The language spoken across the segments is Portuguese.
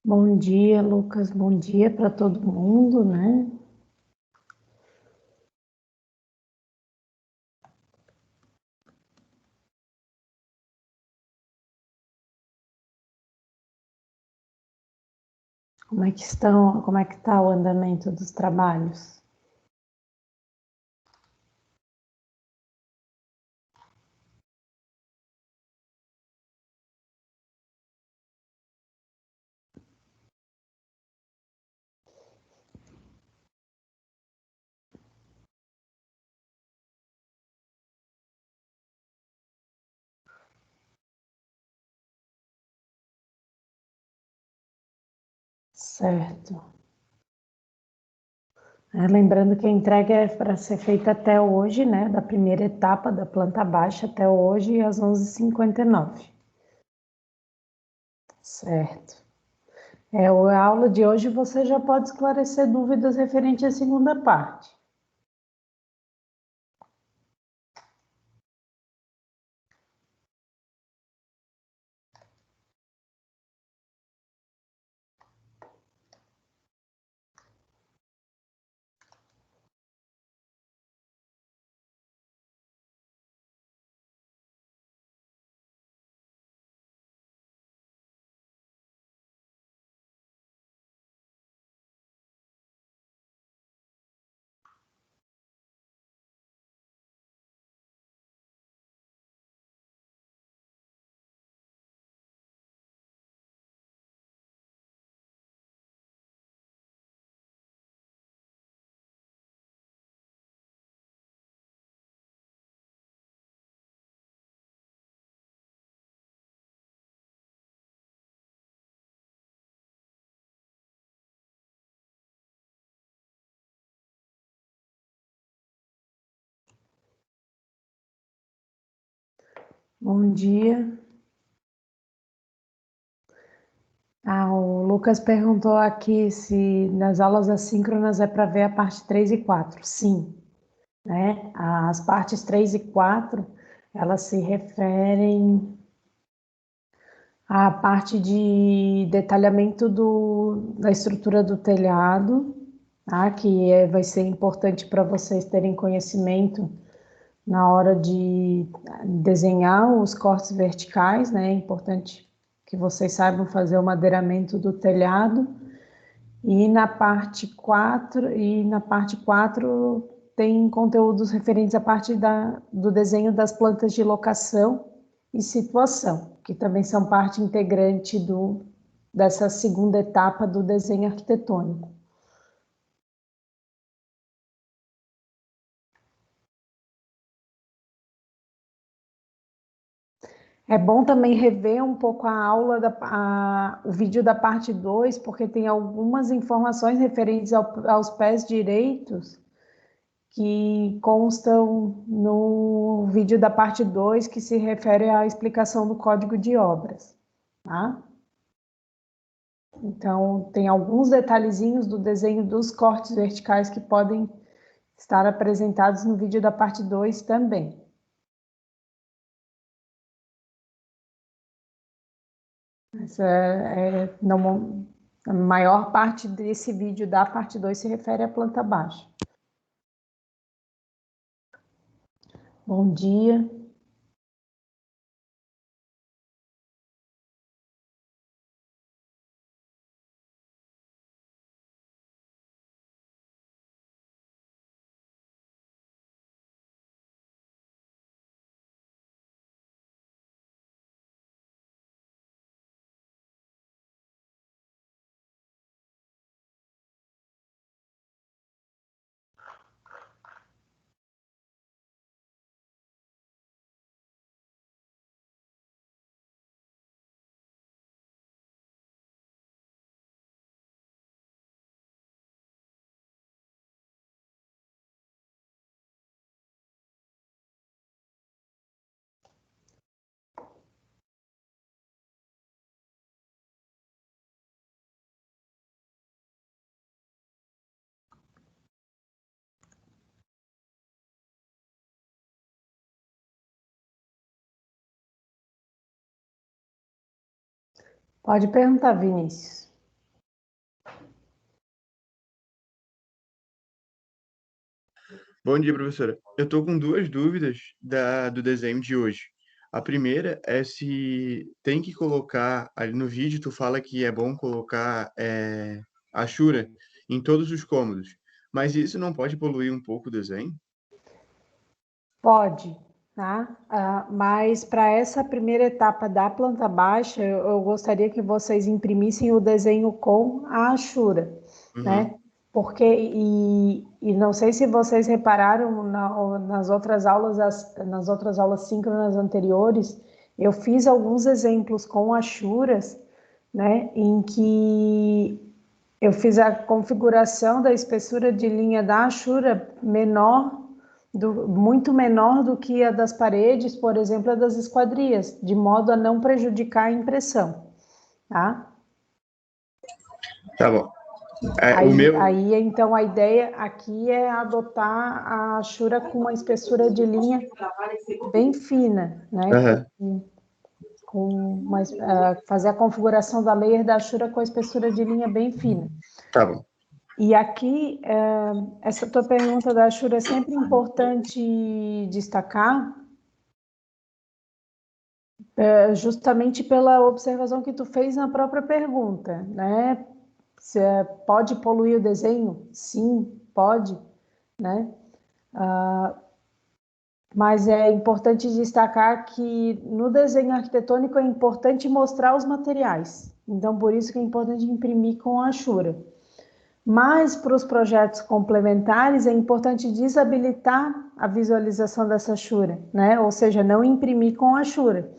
Bom dia, Lucas. Bom dia para todo mundo, né? Como é que está o andamento dos trabalhos? Certo. Lembrando que a entrega é para ser feita até hoje, né? Da primeira etapa da planta baixa até hoje, às 11h59. Certo. A aula de hoje você já pode esclarecer dúvidas referente à segunda parte. Bom dia. O Lucas perguntou aqui se nas aulas assíncronas é para ver a parte 3 e 4. Sim, né? As partes 3 e 4, elas se referem à parte de detalhamento da estrutura do telhado, tá? Vai ser importante para vocês terem conhecimento na hora de desenhar os cortes verticais, né? É importante que vocês saibam fazer o madeiramento do telhado. E na parte 4 tem conteúdos referentes à parte do desenho das plantas de locação e situação, que também são parte integrante dessa segunda etapa do desenho arquitetônico. É bom também rever um pouco a aula, o vídeo da parte 2, porque tem algumas informações referentes aos pés direitos que constam no vídeo da parte 2, que se refere à explicação do Código de Obras, tá? Então, tem alguns detalhezinhos do desenho dos cortes verticais que podem estar apresentados no vídeo da parte 2 também. Não, a maior parte desse vídeo da parte 2 se refere à planta baixa. Bom dia. Pode perguntar, Vinícius. Bom dia, professora. Eu estou com duas dúvidas do desenho de hoje. A primeira é se tem que colocar, ali no vídeo tu fala que é bom colocar a Shura em todos os cômodos, mas isso não pode poluir um pouco o desenho? Pode, tá? Mas para essa primeira etapa da planta baixa, eu gostaria que vocês imprimissem o desenho com a Ashura, Uhum. né? Porque, e não sei se vocês repararam nas outras aulas síncronas anteriores, eu fiz alguns exemplos com Ashuras, né? Em que eu fiz a configuração da espessura de linha da Ashura muito menor do que a das paredes, por exemplo, a das esquadrias, de modo a não prejudicar a impressão, tá? Tá bom. O meu. Então, a ideia aqui é adotar a Ashura com uma espessura de linha bem fina, né? Aham, Fazer a configuração da layer da Ashura com a espessura de linha bem fina. tá bom. E aqui, essa tua pergunta da Ashura é sempre importante destacar, justamente pela observação que tu fez na própria pergunta, né? Pode poluir o desenho? Sim, pode, né? Mas é importante destacar que no desenho arquitetônico é importante mostrar os materiais. Então, por isso que é importante imprimir com a Ashura. Mas para os projetos complementares é importante desabilitar a visualização dessa Ashura, né? Ou seja, não imprimir com a Ashura.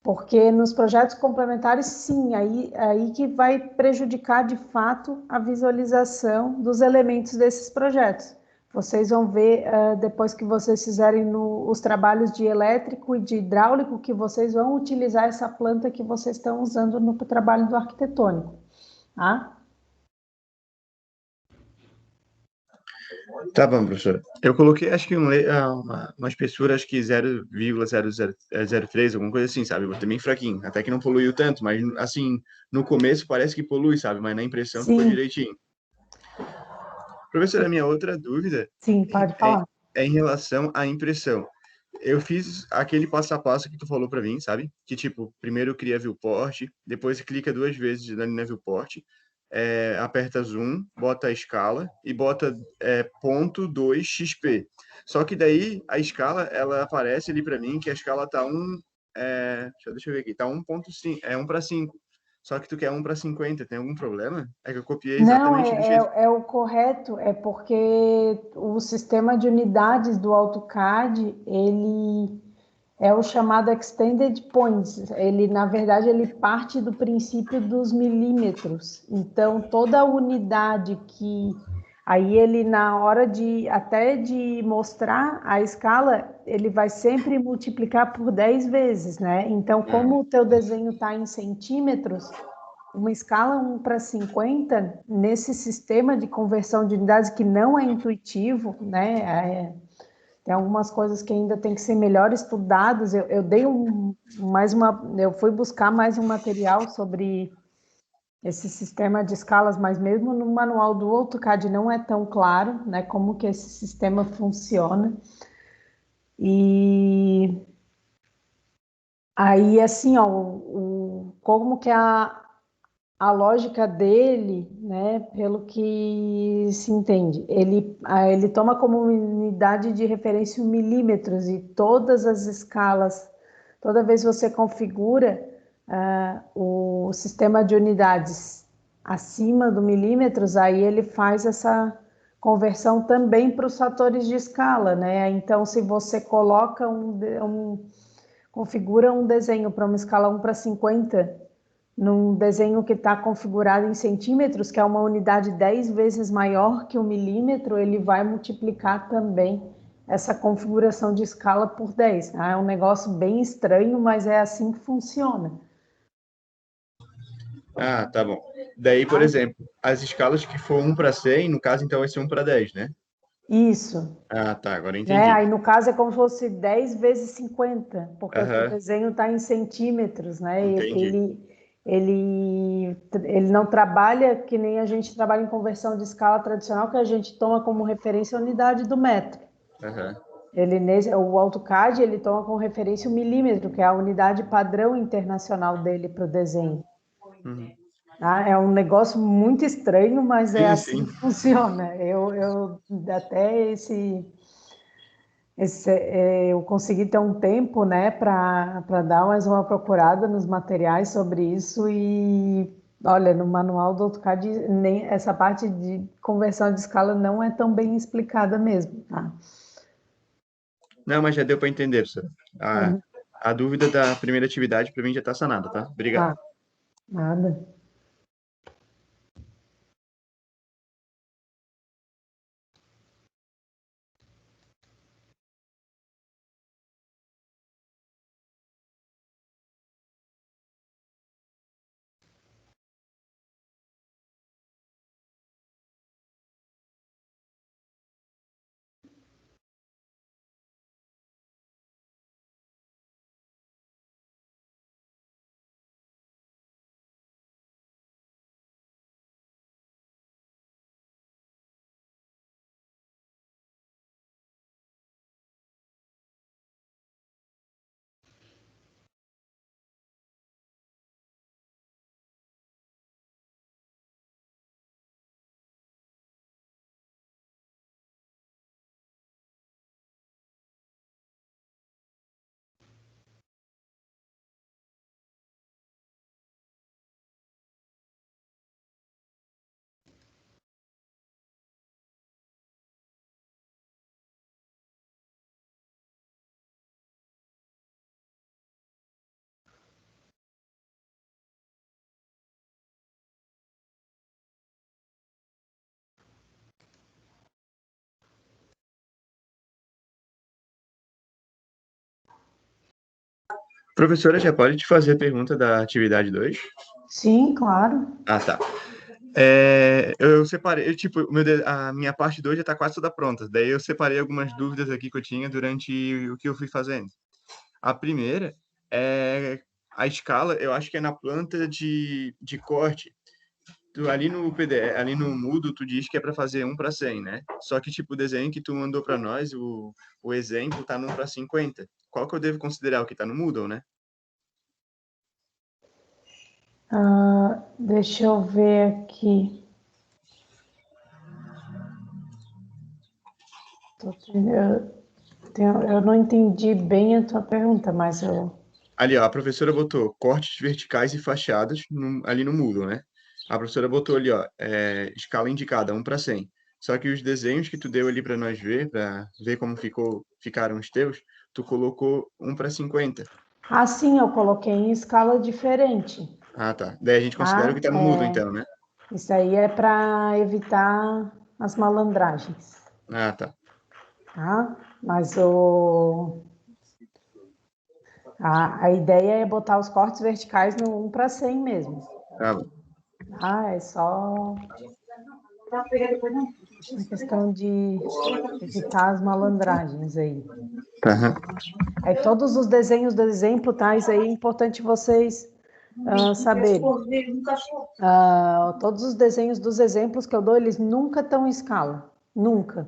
Porque nos projetos complementares, sim, aí que vai prejudicar de fato a visualização dos elementos desses projetos. Vocês vão ver, depois que vocês fizerem os trabalhos de elétrico e de hidráulico, que vocês vão utilizar essa planta que vocês estão usando no trabalho do arquitetônico. Tá? Tá bom, professora. Eu coloquei, acho que uma espessura, acho que 0,0003, alguma coisa assim, sabe? Eu botei bem fraquinho, até que não poluiu tanto, mas assim, no começo parece que polui, sabe? Mas na impressão ficou Sim, direitinho. Professora, a minha outra dúvida sim, pode é, falar. é em relação à impressão. Eu fiz aquele passo a passo que tu falou para mim, sabe? Que tipo, primeiro cria viewport, depois clica duas vezes na viewport, aperta zoom, bota a escala e bota ponto 2 XP. Só que daí a escala, ela aparece ali para mim que a escala tá deixa eu ver aqui, tá 1.5, é 1 para 5. Só que tu quer 1 para 50, tem algum problema? É que eu copiei Não, exatamente do jeito. é o correto, é porque o sistema de unidades do AutoCAD, ele é o chamado Extended Points. Ele, na verdade, ele parte do princípio dos milímetros. Então, toda unidade que... Aí ele, na hora até de mostrar a escala, ele vai sempre multiplicar por 10 vezes, né? Então, como o teu desenho está em centímetros, uma escala 1 para 50, nesse sistema de conversão de unidades que não é intuitivo, né? Tem algumas coisas que ainda tem que ser melhor estudadas. Eu dei eu fui buscar mais um material sobre esse sistema de escalas, mas mesmo no manual do AutoCAD não é tão claro, né, como que esse sistema funciona. E aí, assim, ó, como que a lógica dele, né, pelo que se entende, ele toma como unidade de referência milímetros e todas as escalas, toda vez que você configura o sistema de unidades acima do milímetros, aí ele faz essa conversão também para os fatores de escala, né? Então, se você coloca configura um desenho para uma escala 1 para 50, num desenho que está configurado em centímetros, que é uma unidade 10 vezes maior que o milímetro, ele vai multiplicar também essa configuração de escala por 10. Tá? É um negócio bem estranho, mas é assim que funciona. Ah, tá bom. Daí, por Tá? exemplo, as escalas que for 1 para 100, no caso, então vai ser 1 para 10, né? Isso. Ah, tá, agora eu Né? entendi. Aí, no caso, é como se fosse 10 vezes 50, porque o teu Aham, desenho está em centímetros, né? entendi. ele não trabalha que nem a gente trabalha em conversão de escala tradicional, que a gente toma como referência a unidade do metro. O AutoCAD, ele toma como referência o milímetro, que é a unidade padrão internacional dele para o desenho. Tá? É um negócio muito estranho, mas é assim que funciona. Eu até eu consegui ter um tempo, né, para dar mais uma procurada nos materiais sobre isso e, olha, no manual do AutoCAD, nem essa parte de conversão de escala não é tão bem explicada mesmo, tá? Não, mas já deu para entender, professora. A dúvida da primeira atividade para mim já está sanada, tá? Obrigado. Tá, nada. Professora, já pode te fazer a pergunta da atividade 2? Sim, claro. Ah, tá. Eu separei, tipo, a minha parte 2 já está quase toda pronta. Daí eu separei algumas dúvidas aqui que eu tinha durante o que eu fui fazendo. A primeira é a escala, eu acho que é na planta de corte. Ali no PDF, ali no Moodle, tu diz que é para fazer 1:100, né? Só que, tipo, o desenho que tu mandou para nós, o exemplo, tá no 1:50. Qual que eu devo considerar? O que tá no Moodle, né? Deixa eu ver aqui. Eu não entendi bem a tua pergunta, mas eu... Ali, ó, a professora botou cortes verticais e fachadas ali no Moodle, né? A professora botou ali, ó, escala indicada, 1:100. Só que os desenhos que tu deu ali para nós ver, para ver como ficaram os teus, tu colocou 1:50. Ah, sim, eu coloquei em escala diferente. Ah, tá. Daí a gente considera o que Tá? tá no Moodle, então, né? Isso aí é para evitar as malandragens, Ah, tá. tá? Mas a ideia é botar os cortes verticais no 1:100 mesmo. Tá bom. Ah, é só uma questão de evitar as malandragens aí. Aham. Aí todos os desenhos do exemplo, tá? Isso aí é importante vocês saberem. Todos os desenhos dos exemplos que eu dou, eles nunca estão em escala. Nunca.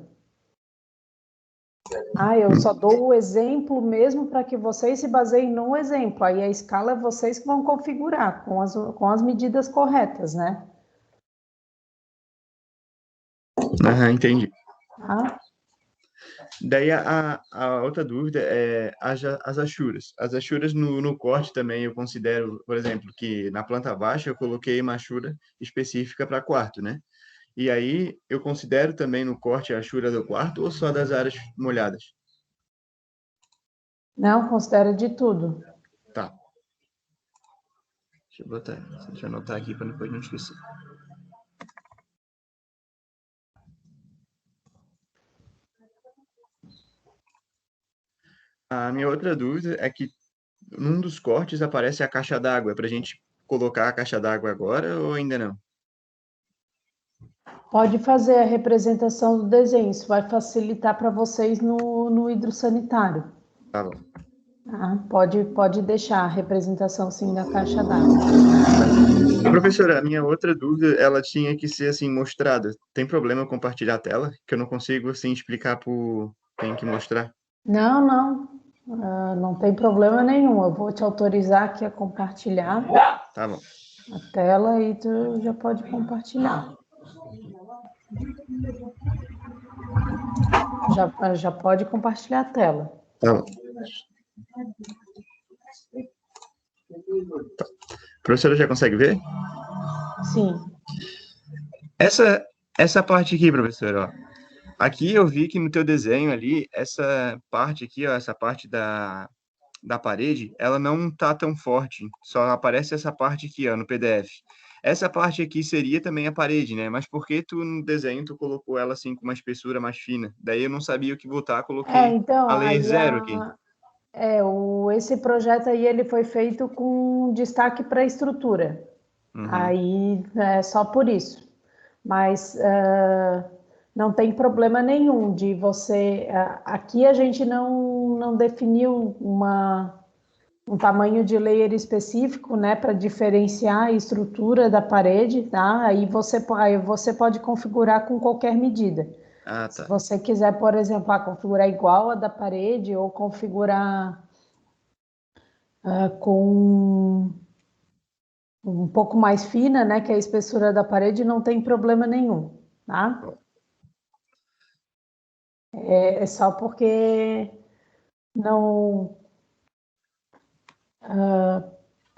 Eu só dou o exemplo mesmo para que vocês se baseiem no exemplo. Aí a escala é vocês que vão configurar com as medidas corretas, né? Aham, entendi. Tá? Daí a outra dúvida é as achuras. As achuras no corte também eu considero, por exemplo, que na planta baixa eu coloquei uma achura específica para quarto, né? E aí eu considero também no corte a achura do quarto ou só das áreas molhadas? Não, considera de tudo. Tá. Deixa eu anotar aqui para depois não esquecer. A minha outra dúvida é que num dos cortes aparece a caixa d'água. É para a gente colocar a caixa d'água agora ou ainda não? Pode fazer a representação do desenho, isso vai facilitar para vocês no hidrossanitário. Tá bom. Pode deixar a representação, sim, da caixa d'água. Professora, a minha outra dúvida, ela tinha que ser assim mostrada. Tem problema eu compartilhar a tela? Que eu não consigo assim explicar por tem que mostrar. Não, não. Não tem problema nenhum. Eu vou te autorizar aqui a compartilhar Tá bom. a tela e tu já pode compartilhar. Já pode compartilhar a tela. Tá bom. Tá. A professora já consegue ver? Sim. Essa parte aqui, professora, ó. Aqui eu vi que no teu desenho ali, essa parte aqui, ó, essa parte da parede, ela não tá tão forte. Só aparece essa parte aqui, ó, no PDF. Essa parte aqui seria também a parede, né? Mas por que tu no desenho tu colocou ela assim com uma espessura mais fina? Daí eu não sabia o que botar, coloquei Então, a layer aí zero aqui. esse projeto aí ele foi feito com destaque para a estrutura. Uhum. Aí é só por isso. Mas não tem problema nenhum de você. Aqui a gente não definiu um tamanho de layer específico, né, para diferenciar a estrutura da parede, tá? Aí você pode configurar com qualquer medida. Ah, Se tá. você quiser, por exemplo, configurar igual a da parede ou configurar com um pouco mais fina, né, que é a espessura da parede, não tem problema nenhum, tá? É só porque não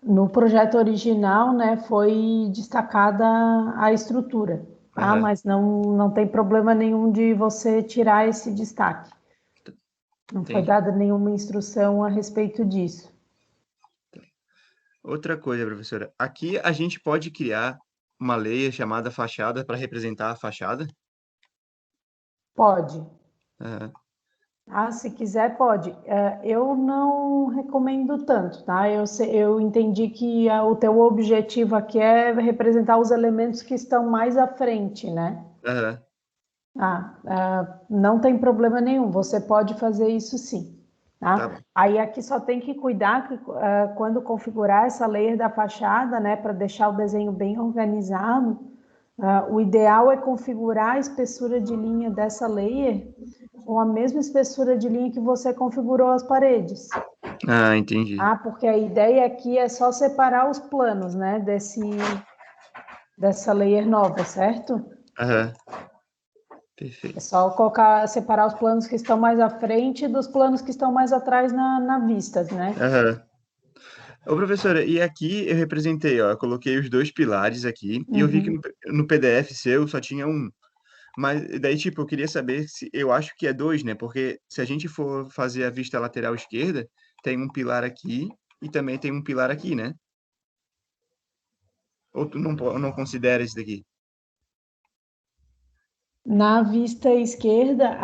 no projeto original, né, foi destacada a estrutura, tá? Aham. Mas não tem problema nenhum de você tirar esse destaque. Não foi Entendi. dada nenhuma instrução a respeito disso. Outra coisa, professora. Aqui a gente pode criar uma layer chamada fachada para representar a fachada? Pode. Aham. Se quiser, pode. Eu não recomendo tanto, tá? Eu entendi que o teu objetivo aqui é representar os elementos que estão mais à frente, né? Aham. Não tem problema nenhum, você pode fazer isso sim, Tá tá? bom. Aí aqui só tem que cuidar que quando configurar essa layer da fachada, né, para deixar o desenho bem organizado, o ideal é configurar a espessura de linha dessa layer com a mesma espessura de linha que você configurou as paredes. Ah, entendi. Porque a ideia aqui é só separar os planos, né, dessa layer nova, certo? Aham. É Perfeito. só separar os planos que estão mais à frente dos planos que estão mais atrás na vista, né? Aham. Ô, professora, e aqui eu representei, ó, eu coloquei os dois pilares aqui, e eu vi que Uhum. no PDF seu só tinha um. Mas daí, tipo, eu queria saber se, eu acho que é dois, né? Porque se a gente for fazer a vista lateral esquerda, tem um pilar aqui e também tem um pilar aqui, né? Ou tu não considera esse daqui? Na vista esquerda,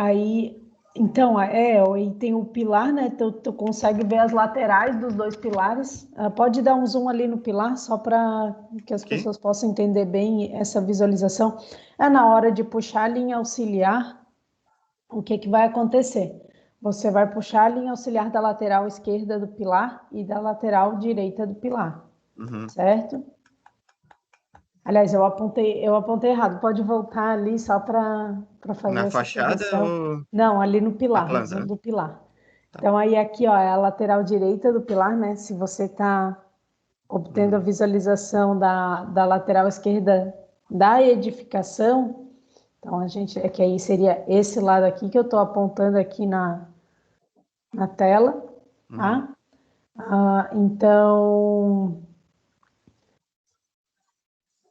então, aí tem o pilar, né? Tu consegue ver as laterais dos dois pilares. Pode dar um zoom ali no pilar, só para que as Aqui? pessoas possam entender bem essa visualização. Na hora de puxar a linha auxiliar, o que vai acontecer? Você vai puxar a linha auxiliar da lateral esquerda do pilar e da lateral direita do pilar, Uhum. certo? Aliás, eu apontei errado. Pode voltar ali só para fazer Na essa fachada correção. ou Não, ali no na pilar, no planta, zoom né? do pilar. Tá. Então, aí aqui, ó, é a lateral direita do pilar, né? Se você está obtendo a Uhum. visualização da lateral esquerda da edificação, então é que aí seria esse lado aqui que eu estou apontando aqui na tela, Uhum. tá? Então,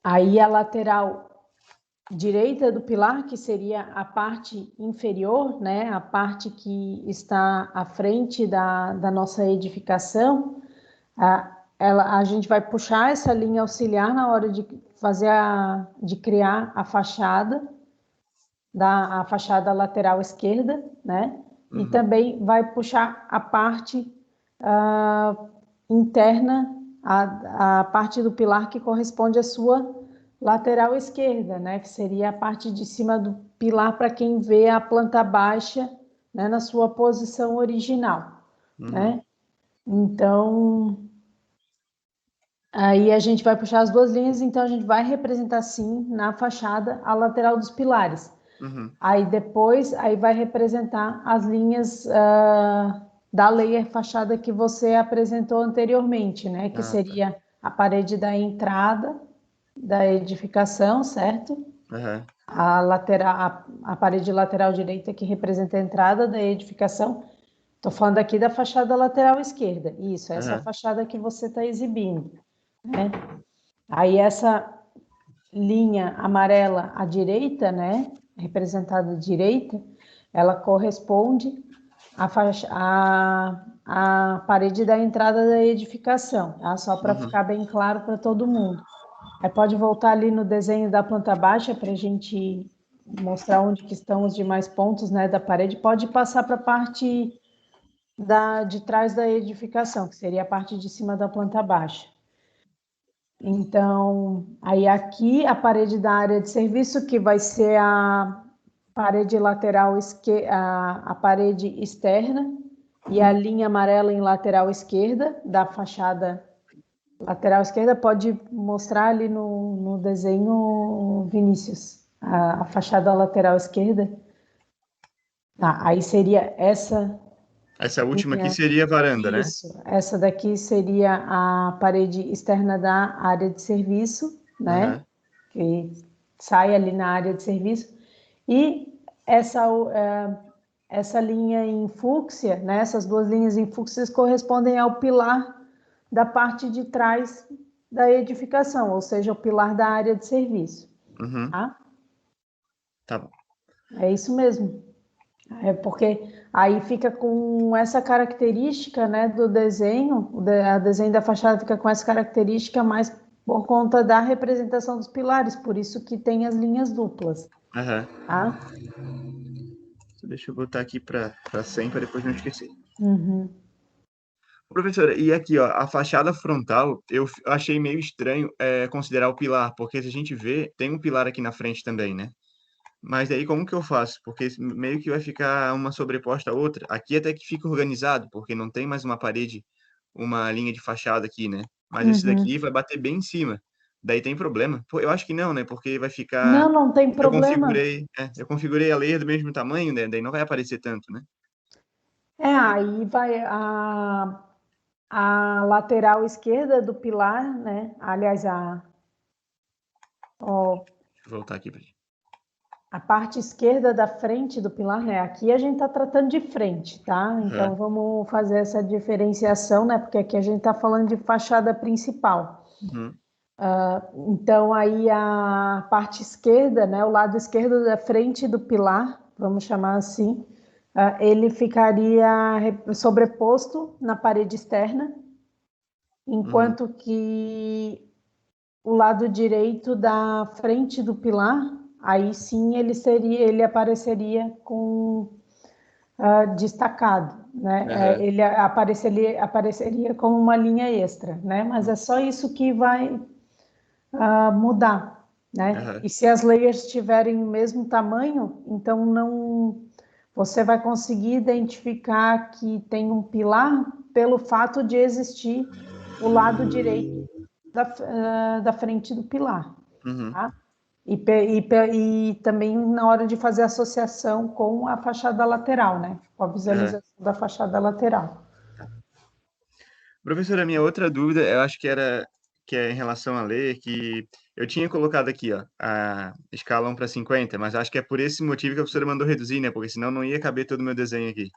aí a lateral direita do pilar, que seria a parte inferior, né, a parte que está à frente da nossa edificação, a gente vai puxar essa linha auxiliar na hora de de criar a fachada, a fachada lateral esquerda, né, e Uhum. também vai puxar a parte interna, a parte do pilar que corresponde à sua lateral esquerda, né? Que seria a parte de cima do pilar para quem vê a planta baixa, né? Na sua posição original, Uhum. né? Então, aí a gente vai puxar as duas linhas, então a gente vai representar sim na fachada a lateral dos pilares. Uhum. Aí depois, aí vai representar as linhas da layer fachada que você apresentou anteriormente, né? Que Ah, tá. seria a parede da entrada da edificação, certo? Aham. A lateral, a parede lateral direita que representa a entrada da edificação. Estou falando aqui da fachada lateral esquerda. Isso, essa é a Aham. fachada que você está exibindo, né? Aí essa linha amarela à direita, né, representada à direita, ela corresponde à parede da entrada da edificação, tá? Só para Uhum. ficar bem claro para todo mundo. Aí pode voltar ali no desenho da planta baixa para a gente mostrar onde que estão os demais pontos, né, da parede. Pode passar para a parte de trás da edificação, que seria a parte de cima da planta baixa. Então, aí aqui a parede da área de serviço, que vai ser a parede lateral, a parede externa, e a linha amarela em lateral esquerda, da fachada lateral esquerda, pode mostrar ali no desenho, Vinícius, a fachada lateral esquerda. Tá, aí seria essa Essa última aqui linha. seria a varanda, né? Isso, essa daqui seria a parede externa da área de serviço, né? Aham. Que sai ali na área de serviço. E essa linha em fúcsia, né? Essas duas linhas em fúcsia correspondem ao pilar da parte de trás da edificação, ou seja, o pilar da área de serviço, Uhum. tá? Tá bom. É isso mesmo. É porque aí fica com essa característica, né, do desenho, o desenho da fachada fica com essa característica mais por conta da representação dos pilares, por isso que tem as linhas duplas, Aham. tá? Deixa eu botar aqui para 100 para depois não esquecer. Uhum. Professora, e aqui, ó, a fachada frontal, achei meio estranho considerar o pilar, porque se a gente vê, tem um pilar aqui na frente também, né? Mas daí como que eu faço? Porque meio que vai ficar uma sobreposta à outra. Aqui até que fica organizado, porque não tem mais uma parede, uma linha de fachada aqui, né? Mas esse Uhum. daqui vai bater bem em cima. Daí tem problema? Pô, eu acho que não, né? Porque vai ficar. Não, não tem Eu problema. configurei, eu configurei a layer do mesmo tamanho, né? Daí não vai aparecer tanto, né? Aí vai a lateral esquerda do pilar, né? Aliás, ó, Deixa eu voltar aqui para a parte esquerda da frente do pilar, né? Aqui a gente está tratando de frente, tá? Então Aham. vamos fazer essa diferenciação, né? Porque aqui a gente está falando de fachada principal. Uhum. Então aí a parte esquerda, né? O lado esquerdo da frente do pilar, vamos chamar assim, ele ficaria sobreposto na parede externa, Uhum. enquanto que o lado direito da frente do pilar, aí sim ele apareceria com destacado, né? Aham. Ele apareceria como uma linha extra, né? Mas é só isso que vai mudar, né? Aham. E se as layers tiverem o mesmo tamanho, então não você vai conseguir identificar que tem um pilar pelo fato de existir o lado direito da frente do pilar, Uhum. tá? E também na hora de fazer associação com a fachada lateral, né? Com a Aham. visualização da fachada lateral. Professora, minha outra dúvida, eu acho que é em relação à lei, que eu tinha colocado aqui, ó, a escala 1 para 50, mas acho que é por esse motivo que a professora mandou reduzir, né? Porque senão não ia caber todo o meu desenho aqui.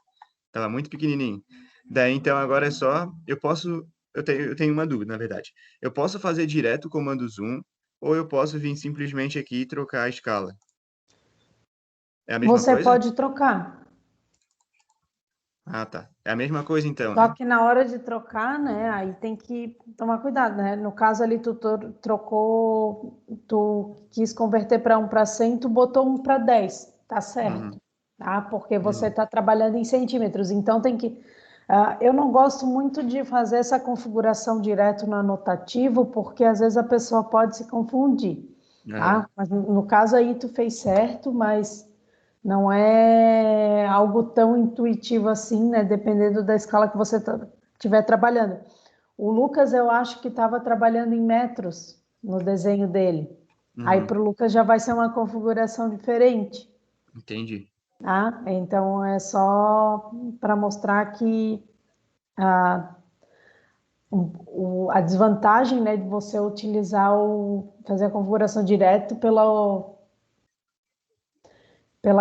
Tava muito pequenininho. Daí, então, agora é só, eu tenho uma dúvida, na verdade. Eu posso fazer direto o comando zoom, ou eu posso vir simplesmente aqui e trocar a escala? É a mesma Você coisa? pode trocar. Ah, tá. É a mesma coisa então, Só né? que na hora de trocar, né, aí tem que tomar cuidado, né? No caso ali, trocou, tu quis converter para 1 para 100, tu botou 1 para 10, tá certo, Uhum. tá? Porque você Uhum. está trabalhando em centímetros, então tem que. Eu não gosto muito de fazer essa configuração direto no anotativo, porque às vezes a pessoa pode se confundir, Aham. tá? Mas no caso aí tu fez certo, mas não é algo tão intuitivo assim, né? Dependendo da escala que você estiver trabalhando. O Lucas, eu acho que estava trabalhando em metros no desenho dele. Aí para o Lucas já vai ser uma configuração diferente. Entendi. Tá? Então é só para mostrar que a desvantagem, né, de você utilizar fazer a configuração direto pela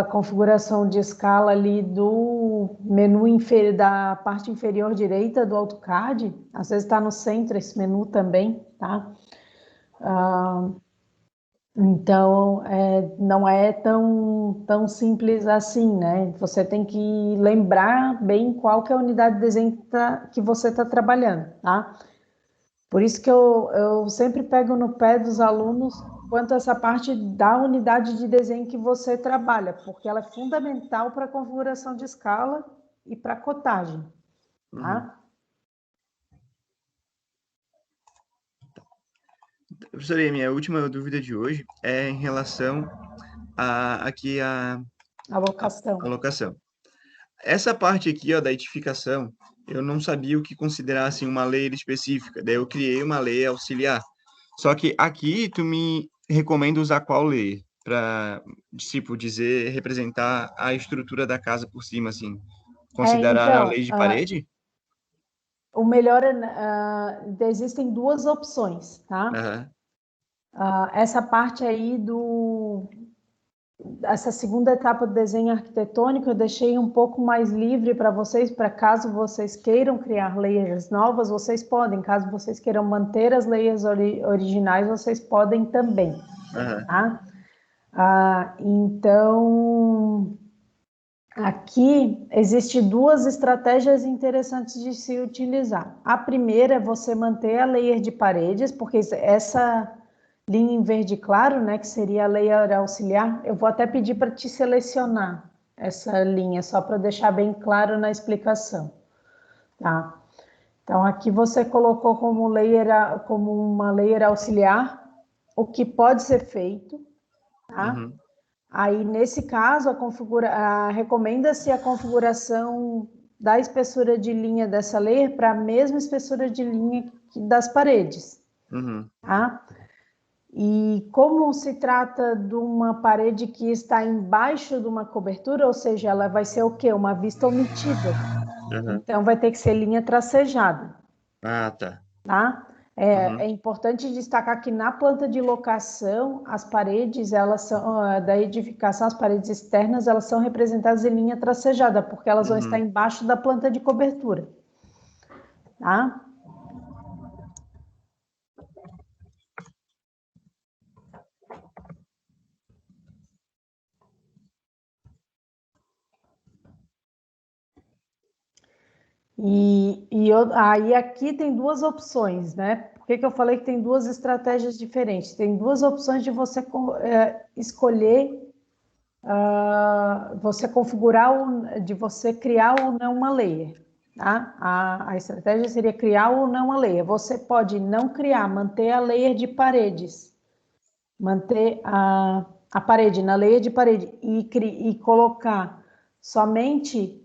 configuração de escala ali do menu da parte inferior direita do AutoCAD. Às vezes está no centro esse menu também, tá? Então, não é tão simples assim, né? Você tem que lembrar bem qual que é a unidade de desenho que você está trabalhando, tá? Por isso que eu sempre pego no pé dos alunos quanto a essa parte da unidade de desenho que você trabalha, porque ela é fundamental para a configuração de escala e para a cotagem, tá? Professora, minha última dúvida de hoje é em relação aqui Alocação. a locação. Essa parte aqui, ó, da edificação, eu não sabia o que considerar assim uma layer específica. Daí eu criei uma layer auxiliar. Só que aqui tu me recomenda usar qual layer para, tipo, representar a estrutura da casa por cima, assim, considerar a lei de parede? O melhor existem duas opções, tá? Aham. Essa parte aí essa segunda etapa do desenho arquitetônico eu deixei um pouco mais livre para vocês, para caso vocês queiram criar layers novas, vocês podem. Caso vocês queiram manter as layers originais, vocês podem também, tá? Então, aqui existe duas estratégias interessantes de se utilizar. A primeira é você manter a layer de paredes, porque essa linha em verde claro, né, que seria a layer auxiliar, eu vou até pedir para te selecionar essa linha, só para deixar bem claro na explicação, tá? Então, aqui você colocou como uma layer auxiliar, o que pode ser feito, tá? Aí, nesse caso, recomenda-se a configuração da espessura de linha dessa layer para a mesma espessura de linha das paredes, tá? E como se trata de uma parede que está embaixo de uma cobertura, ou seja, ela vai ser o quê? Uma vista omitida. Então, vai ter que ser linha tracejada. Ah, tá. Tá? É importante destacar que na planta de locação, as paredes, elas são, da edificação, as paredes externas, elas são representadas em linha tracejada, porque elas vão estar embaixo da planta de cobertura. Tá? Aí aqui tem duas opções, né? Por que eu falei que tem duas estratégias diferentes? Tem duas opções de você escolher, você configurar, de você criar ou não uma layer. Tá? A estratégia seria criar ou não a layer. Você pode não criar, manter a layer de paredes, manter a parede na layer de parede e colocar somente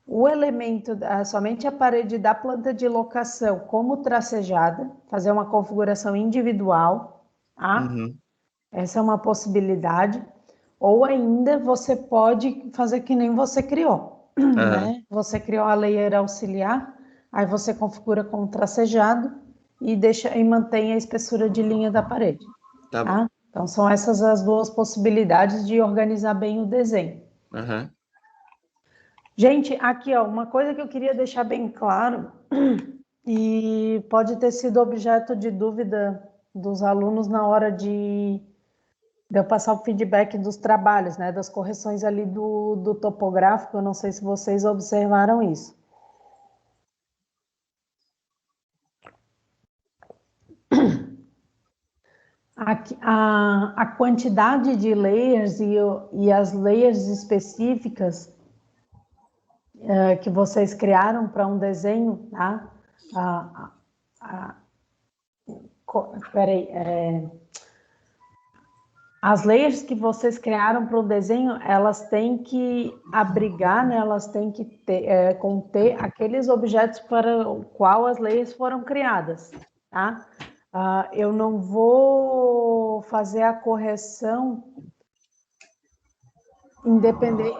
o elemento, somente a parede da planta de locação como tracejada, fazer uma configuração individual, tá? Essa é uma possibilidade. Ou ainda você pode fazer que nem você criou, né? Você criou a layer auxiliar, aí você configura com tracejado e mantém a espessura de linha da parede, tá? Então são essas as duas possibilidades de organizar bem o desenho. Gente, aqui ó, uma coisa que eu queria deixar bem claro e pode ter sido objeto de dúvida dos alunos na hora de eu passar o feedback dos trabalhos, né, das correções ali do topográfico. Eu não sei se vocês observaram isso. A quantidade de layers e as layers específicas que vocês criaram para um desenho, tá? Peraí, As layers que vocês criaram para o desenho, elas têm que abrigar, né? Elas têm que conter aqueles objetos para o qual as layers foram criadas, tá? Eu não vou fazer a correção independente.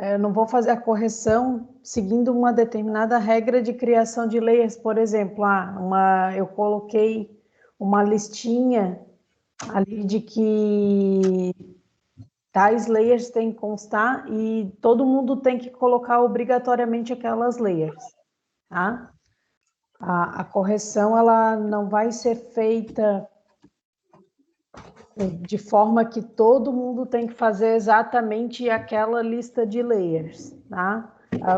Eu não vou fazer a correção seguindo uma determinada regra de criação de layers, por exemplo, eu coloquei uma listinha ali de que tais layers têm que constar e todo mundo tem que colocar obrigatoriamente aquelas layers, tá? A correção ela não vai ser feita de forma que todo mundo tem que fazer exatamente aquela lista de layers, tá?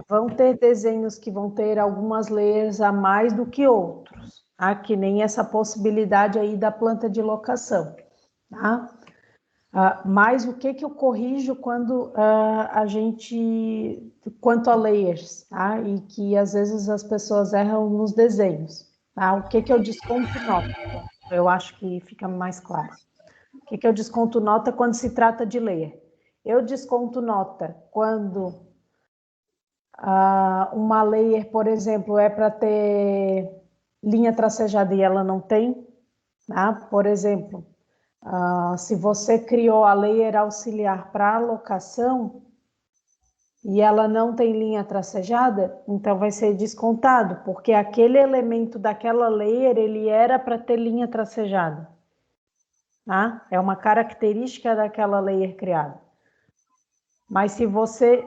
Vão ter desenhos que vão ter algumas layers a mais do que outros, tá? Que nem essa possibilidade aí da planta de locação, tá? Mas o que eu corrijo quando quanto a layers, tá? E que às vezes as pessoas erram nos desenhos, tá? O que eu desconto nota? Eu acho que fica mais claro. O que eu desconto nota quando se trata de layer? Eu desconto nota quando uma layer, por exemplo, é para ter linha tracejada e ela não tem, tá? Por exemplo, se você criou a layer auxiliar para alocação e ela não tem linha tracejada, então vai ser descontado, porque aquele elemento daquela layer, ele era para ter linha tracejada. Tá? É uma característica daquela layer criada. Mas se você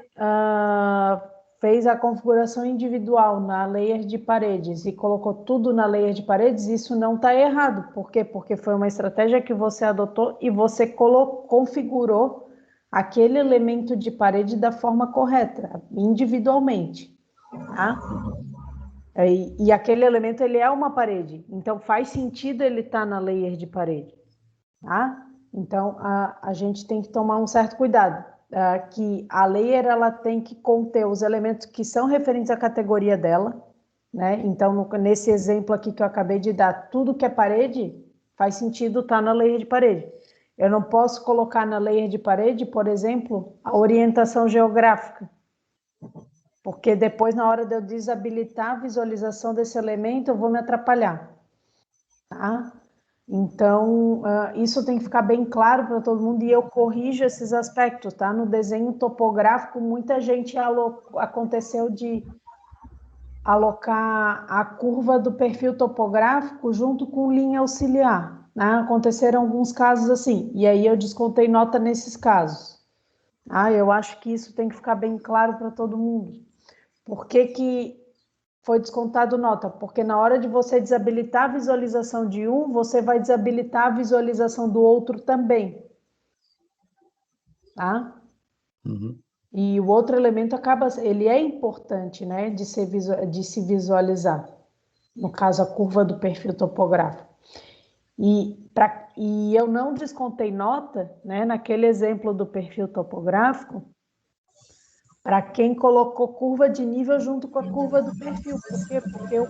fez a configuração individual na layer de paredes e colocou tudo na layer de paredes, isso não está errado. Por quê? Porque foi uma estratégia que você adotou e você configurou aquele elemento de parede da forma correta, individualmente. Tá? E aquele elemento ele é uma parede, então faz sentido ele estar na layer de parede. Tá? Então, a gente tem que tomar um certo cuidado, que a layer ela tem que conter os elementos que são referentes à categoria dela, né? Então, nesse exemplo aqui que eu acabei de dar, tudo que é parede, faz sentido estar na layer de parede. Eu não posso colocar na layer de parede, por exemplo, a orientação geográfica, porque depois, na hora de eu desabilitar a visualização desse elemento, eu vou me atrapalhar, tá? Então, isso tem que ficar bem claro para todo mundo e eu corrijo esses aspectos, tá? No desenho topográfico, muita gente aconteceu de alocar a curva do perfil topográfico junto com linha auxiliar, né? Aconteceram alguns casos assim, e aí eu descontei nota nesses casos. Eu acho que isso tem que ficar bem claro para todo mundo. Por que foi descontado nota? Porque na hora de você desabilitar a visualização de um, você vai desabilitar a visualização do outro também. Tá? Uhum. E o outro elemento ele é importante, né, de se visualizar. No caso, a curva do perfil topográfico. E eu não descontei nota, né, naquele exemplo do perfil topográfico, para quem colocou curva de nível junto com a curva do perfil. Por quê?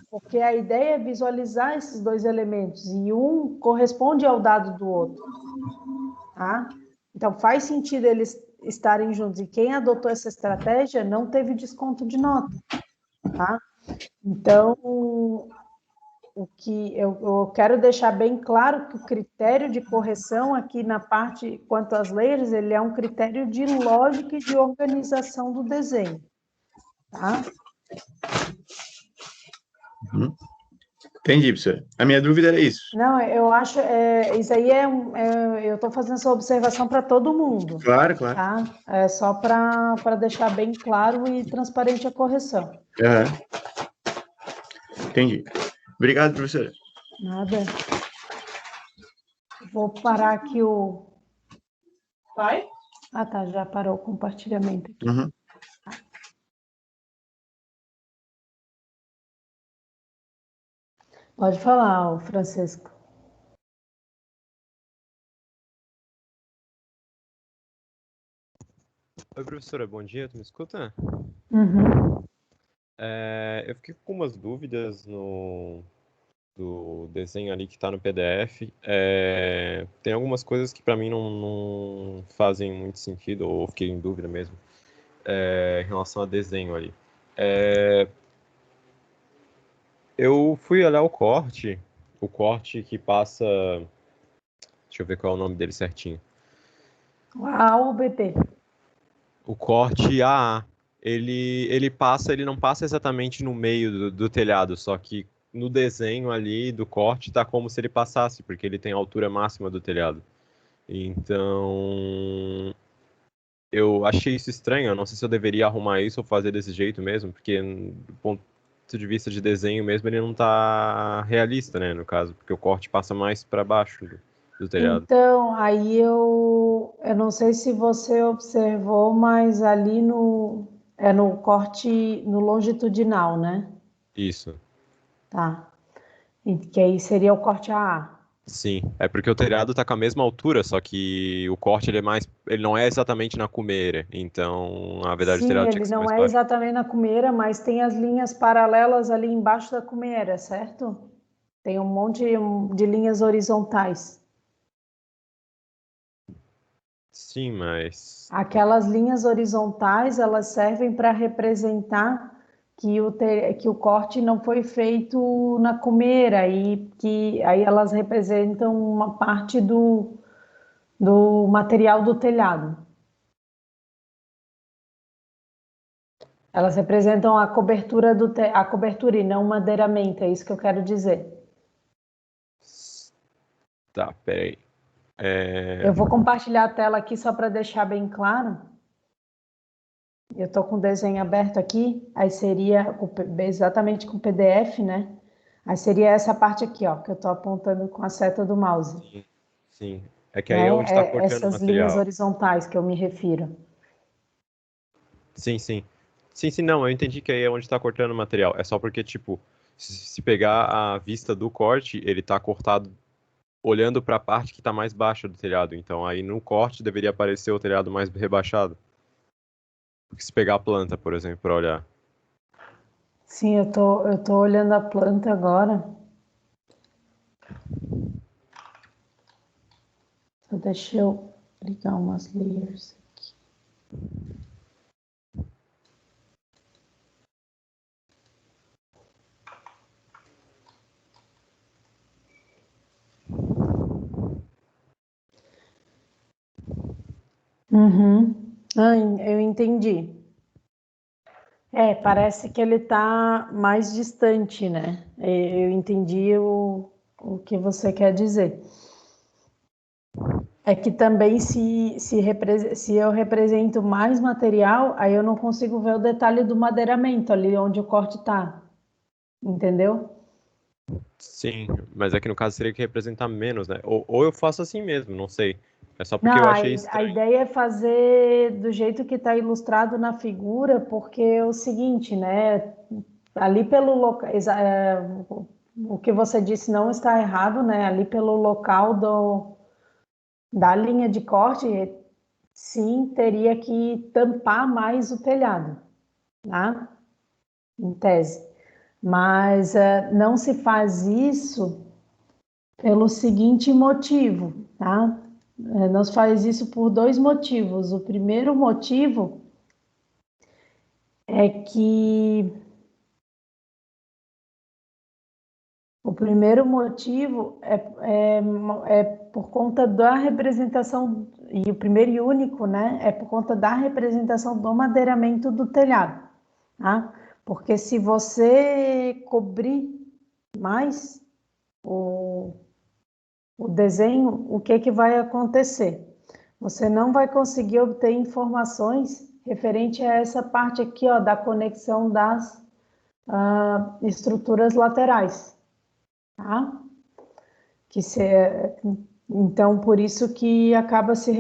Porque a ideia é visualizar esses dois elementos e um corresponde ao dado do outro. Tá? Então, faz sentido eles estarem juntos. E quem adotou essa estratégia não teve desconto de nota. Tá? Então, o que eu quero deixar bem claro que o critério de correção aqui na parte quanto às layers, ele é um critério de lógica e de organização do desenho, tá? Uhum. Entendi, professor. A minha dúvida era isso. Não, eu acho, isso aí eu estou fazendo essa observação para todo mundo, Claro, claro. tá? É só para deixar bem claro e transparente a correção. Uhum. Entendi. Obrigado, professor. Nada. Vou parar aqui o... Vai? Ah, tá, já parou o compartilhamento aqui. Uhum. Pode falar, Francisco. Oi, professora, bom dia, tu me escuta? Uhum. Eu fiquei com umas dúvidas do desenho ali que está no PDF, tem algumas coisas que para mim não fazem muito sentido, ou fiquei em dúvida mesmo, em relação a desenho ali. Eu fui olhar o corte que passa. Deixa eu ver qual é o nome dele certinho. A ou BP? O corte AA. Ele não passa exatamente no meio do telhado, só que no desenho ali do corte tá como se ele passasse, porque ele tem a altura máxima do telhado. Então, eu achei isso estranho, eu não sei se eu deveria arrumar isso ou fazer desse jeito mesmo, porque do ponto de vista de desenho mesmo, ele não tá realista, né, no caso, porque o corte passa mais para baixo do telhado. Então, aí eu não sei se você observou, mas ali no corte, no longitudinal, né? Isso. Tá. E que aí seria o corte AA. Sim, é porque o telhado tá com a mesma altura, só que o corte ele não é exatamente na cumeira. Então, na verdade, o Sim, telhado tinha ele que ser não mais é baixo. exatamente na cumeira, mas tem as linhas paralelas ali embaixo da cumeira, certo? Tem um monte de linhas horizontais. Sim, mas Aquelas linhas horizontais, elas servem para representar que o corte não foi feito na cumeira e que aí elas representam uma parte do material do telhado. Elas representam a cobertura a cobertura e não o madeiramento, é isso que eu quero dizer. tá, peraí. Eu vou compartilhar a tela aqui só para deixar bem claro. Eu estou com o desenho aberto aqui, aí seria exatamente com o PDF, né? Aí seria essa parte aqui, ó, que eu estou apontando com a seta do mouse, Sim, sim. É que aí é né? onde está cortando o Essas linhas material. horizontais que eu me refiro. Sim, sim. Sim, sim, não, eu entendi que aí é onde está cortando o material. É só porque, tipo, se pegar a vista do corte, ele tá cortado olhando para a parte que está mais baixa do telhado. Então, aí no corte deveria aparecer o telhado mais rebaixado. Porque se pegar a planta, por exemplo, para olhar. Sim, eu tô olhando a planta agora. Só deixa eu ligar umas layers aqui. Uhum. Ah, eu entendi. Parece que ele está mais distante, né? Eu entendi o que você quer dizer. É que também se eu represento mais material, aí eu não consigo ver o detalhe do madeiramento ali onde o corte está, entendeu? Sim, mas aqui no caso seria que representar menos, né? Ou eu faço assim mesmo, não sei. É só Não, porque eu a, achei a estranho. ideia é fazer do jeito que está ilustrado na figura, porque é o seguinte, né? Ali pelo local, o que você disse não está errado, né? Ali pelo local da linha de corte, sim, teria que tampar mais o telhado, tá? Em tese. Mas não se faz isso pelo seguinte motivo, tá? Não se faz isso por dois motivos. O primeiro motivo é que o primeiro motivo é por conta da representação, e o primeiro e único, né? É por conta da representação do madeiramento do telhado, tá? Porque se você cobrir mais o, o desenho, o que que vai acontecer? Você não vai conseguir obter informações referente a essa parte aqui, ó, da conexão das estruturas laterais, tá? Que se, então, por isso que acaba se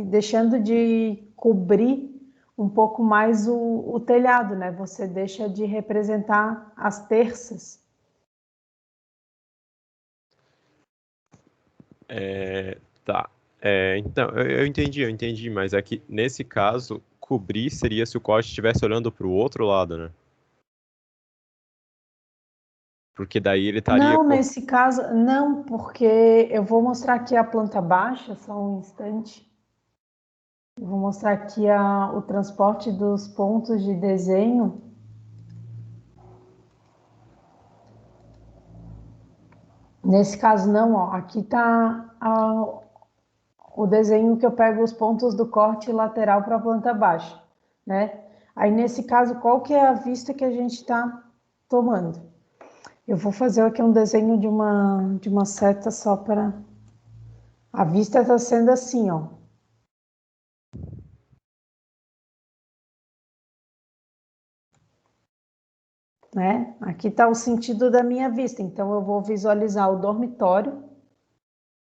deixando de cobrir um pouco mais o telhado, né? Você deixa de representar as terças. Tá. Então, eu entendi, mas é que nesse caso, cobrir seria se o corte estivesse olhando para o outro lado, né? Porque daí ele estaria... Não, nesse caso, não, porque eu vou mostrar aqui a planta baixa, só um instante. Eu vou mostrar aqui o transporte dos pontos de desenho. Nesse caso, não, ó, aqui está o desenho que eu pego os pontos do corte lateral para a planta baixa, né? Aí, nesse caso, qual que é a vista que a gente está tomando? Eu vou fazer aqui um desenho de uma seta só para... A vista está sendo assim, ó. Né? Aqui está o sentido da minha vista. Então, eu vou visualizar o dormitório,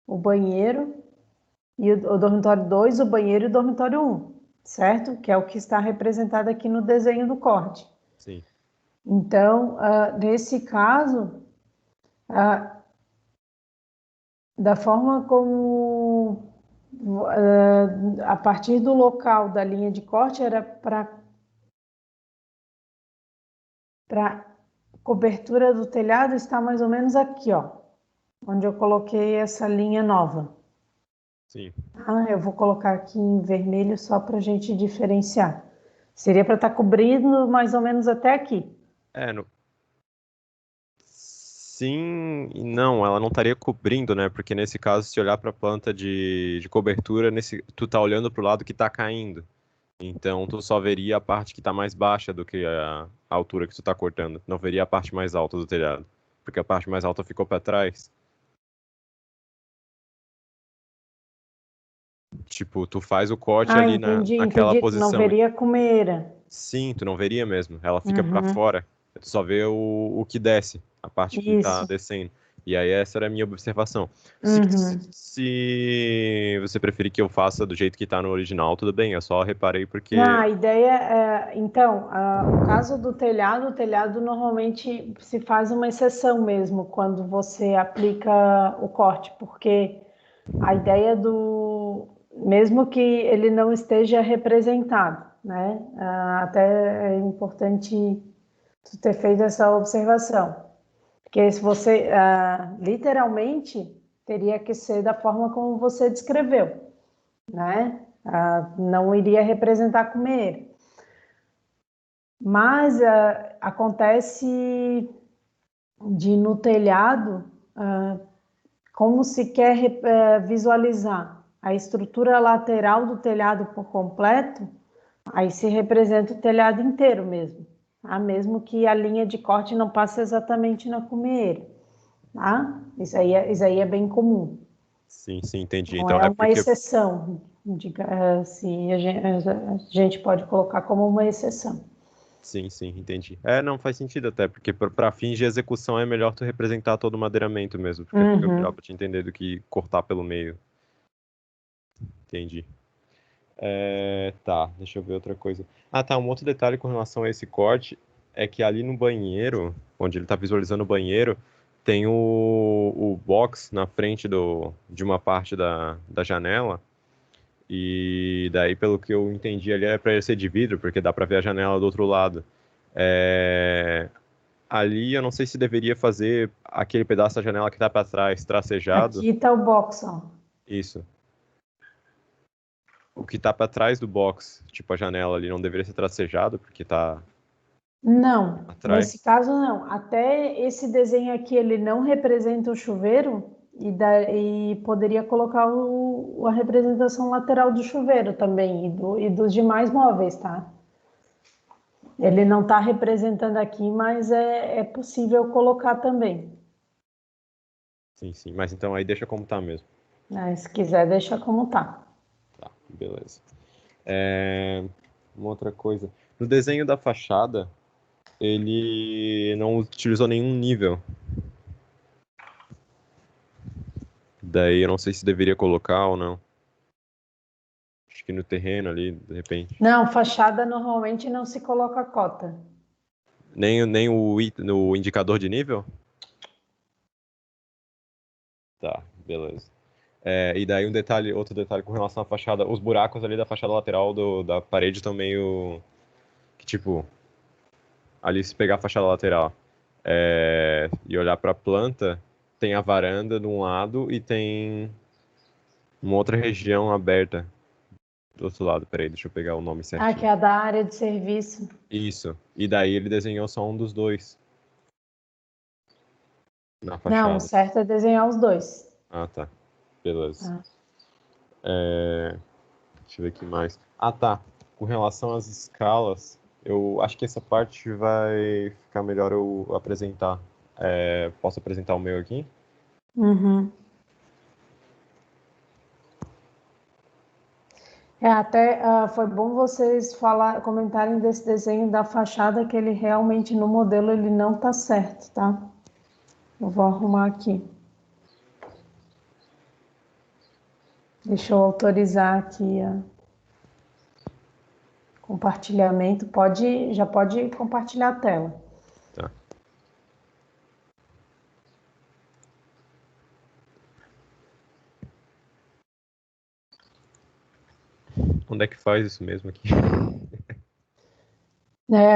o banheiro, e o dormitório 2, o banheiro e o dormitório 1, certo? Que é o que está representado aqui no desenho do corte. Sim. Então, nesse caso, da forma como, a partir do local da linha de corte, era para cobertura do telhado, está mais ou menos aqui, ó, onde eu coloquei essa linha nova. Sim. Eu vou colocar aqui em vermelho só para a gente diferenciar. Seria para estar cobrindo mais ou menos até aqui. Sim e não, ela não estaria cobrindo, né? Porque nesse caso, se olhar para a planta de cobertura, tu tá olhando para o lado que está caindo. Então, tu só veria a parte que está mais baixa do que a altura que tu está cortando. Não veria a parte mais alta do telhado. Porque a parte mais alta ficou para trás. Tipo, tu faz o corte ali naquela entendi. Tu não posição. veria a cumeira. Sim, tu não veria mesmo. Ela fica para Uhum. fora. Tu só vê o que desce, a parte que tá Isso. descendo. E aí essa era a minha observação. Uhum. Se você preferir que eu faça do jeito que tá no original, tudo bem. Eu só reparei porque... Não, a ideia é, então, o caso do telhado, o telhado normalmente se faz uma exceção mesmo quando você aplica o corte, porque a ideia mesmo que ele não esteja representado, né? Até é importante tu ter feito essa observação, porque se você, literalmente, teria que ser da forma como você descreveu, né? Não iria representar comer. Mas acontece de no telhado, como se quer visualizar a estrutura lateral do telhado por completo, aí se representa o telhado inteiro mesmo, tá? Mesmo que a linha de corte não passe exatamente na cumeira, tá? Isso aí é bem comum. Sim, entendi. Não Então é é uma porque... exceção, assim, a gente pode colocar como uma exceção. Sim, entendi. Não faz sentido até, porque para fins de execução é melhor tu representar todo o madeiramento mesmo, porque fica melhor Uhum. pra te entender do que cortar pelo meio. Entendi. Tá, deixa eu ver outra coisa. Tá, um outro detalhe com relação a esse corte é que ali no banheiro, onde ele tá visualizando o banheiro, tem o box na frente de uma parte da janela. E daí, pelo que eu entendi ali, é para ele ser de vidro, porque dá para ver a janela do outro lado. Ali eu não sei se deveria fazer aquele pedaço da janela que tá para trás tracejado. Aqui está o box, ó. Isso. O que tá para trás do box, tipo a janela ali, não deveria ser tracejado, porque tá Não, nesse atrás. caso não. Até esse desenho aqui ele não representa o chuveiro e poderia colocar a representação lateral do chuveiro também e dos demais móveis, tá? Ele não está representando aqui, mas é possível colocar também. Sim. Mas então aí deixa como tá mesmo. Né? Se quiser, deixa como tá. Tá, beleza. Uma outra coisa. No desenho da fachada, ele não utilizou nenhum nível. Daí eu não sei se deveria colocar ou não. Acho que no terreno ali, de repente. Não, fachada normalmente não se coloca cota. Nem no indicador de nível? Tá, beleza. E daí outro detalhe com relação à fachada, os buracos ali da fachada lateral da parede estão meio que tipo, ali se pegar a fachada lateral, e olhar para a planta, tem a varanda de um lado e tem uma outra região aberta do outro lado. Peraí, deixa eu pegar o nome Ah, que certinho. é a da área de serviço. Isso. E daí ele desenhou só um dos dois na Não, o fachada. certo é desenhar os dois. Ah, tá. Beleza. Ah. Deixa eu ver aqui mais. Ah, tá. Com relação às escalas, eu acho que essa parte vai ficar melhor eu apresentar. Posso apresentar o meu aqui? Uhum. Até foi bom vocês comentarem desse desenho da fachada, que ele realmente no modelo ele não tá certo, tá? Eu vou arrumar aqui. Deixa eu autorizar aqui compartilhamento. Já pode compartilhar a tela. Tá. Onde é que faz isso mesmo aqui?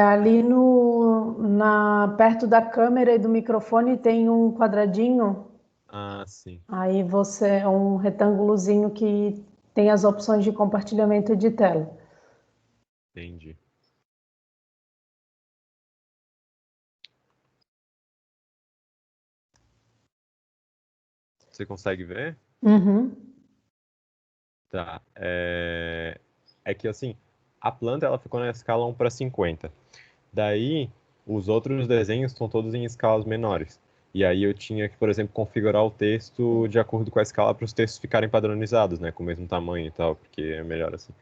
Ali perto da câmera e do microfone tem um quadradinho. Ah, sim. Aí um retângulozinho que tem as opções de compartilhamento de tela. Entendi. Você consegue ver? Uhum. Tá. É que assim, a planta ela ficou na escala 1:50. Daí, os outros desenhos estão todos em escalas menores. E aí eu tinha que, por exemplo, configurar o texto de acordo com a escala para os textos ficarem padronizados, né, com o mesmo tamanho e tal, porque é melhor assim.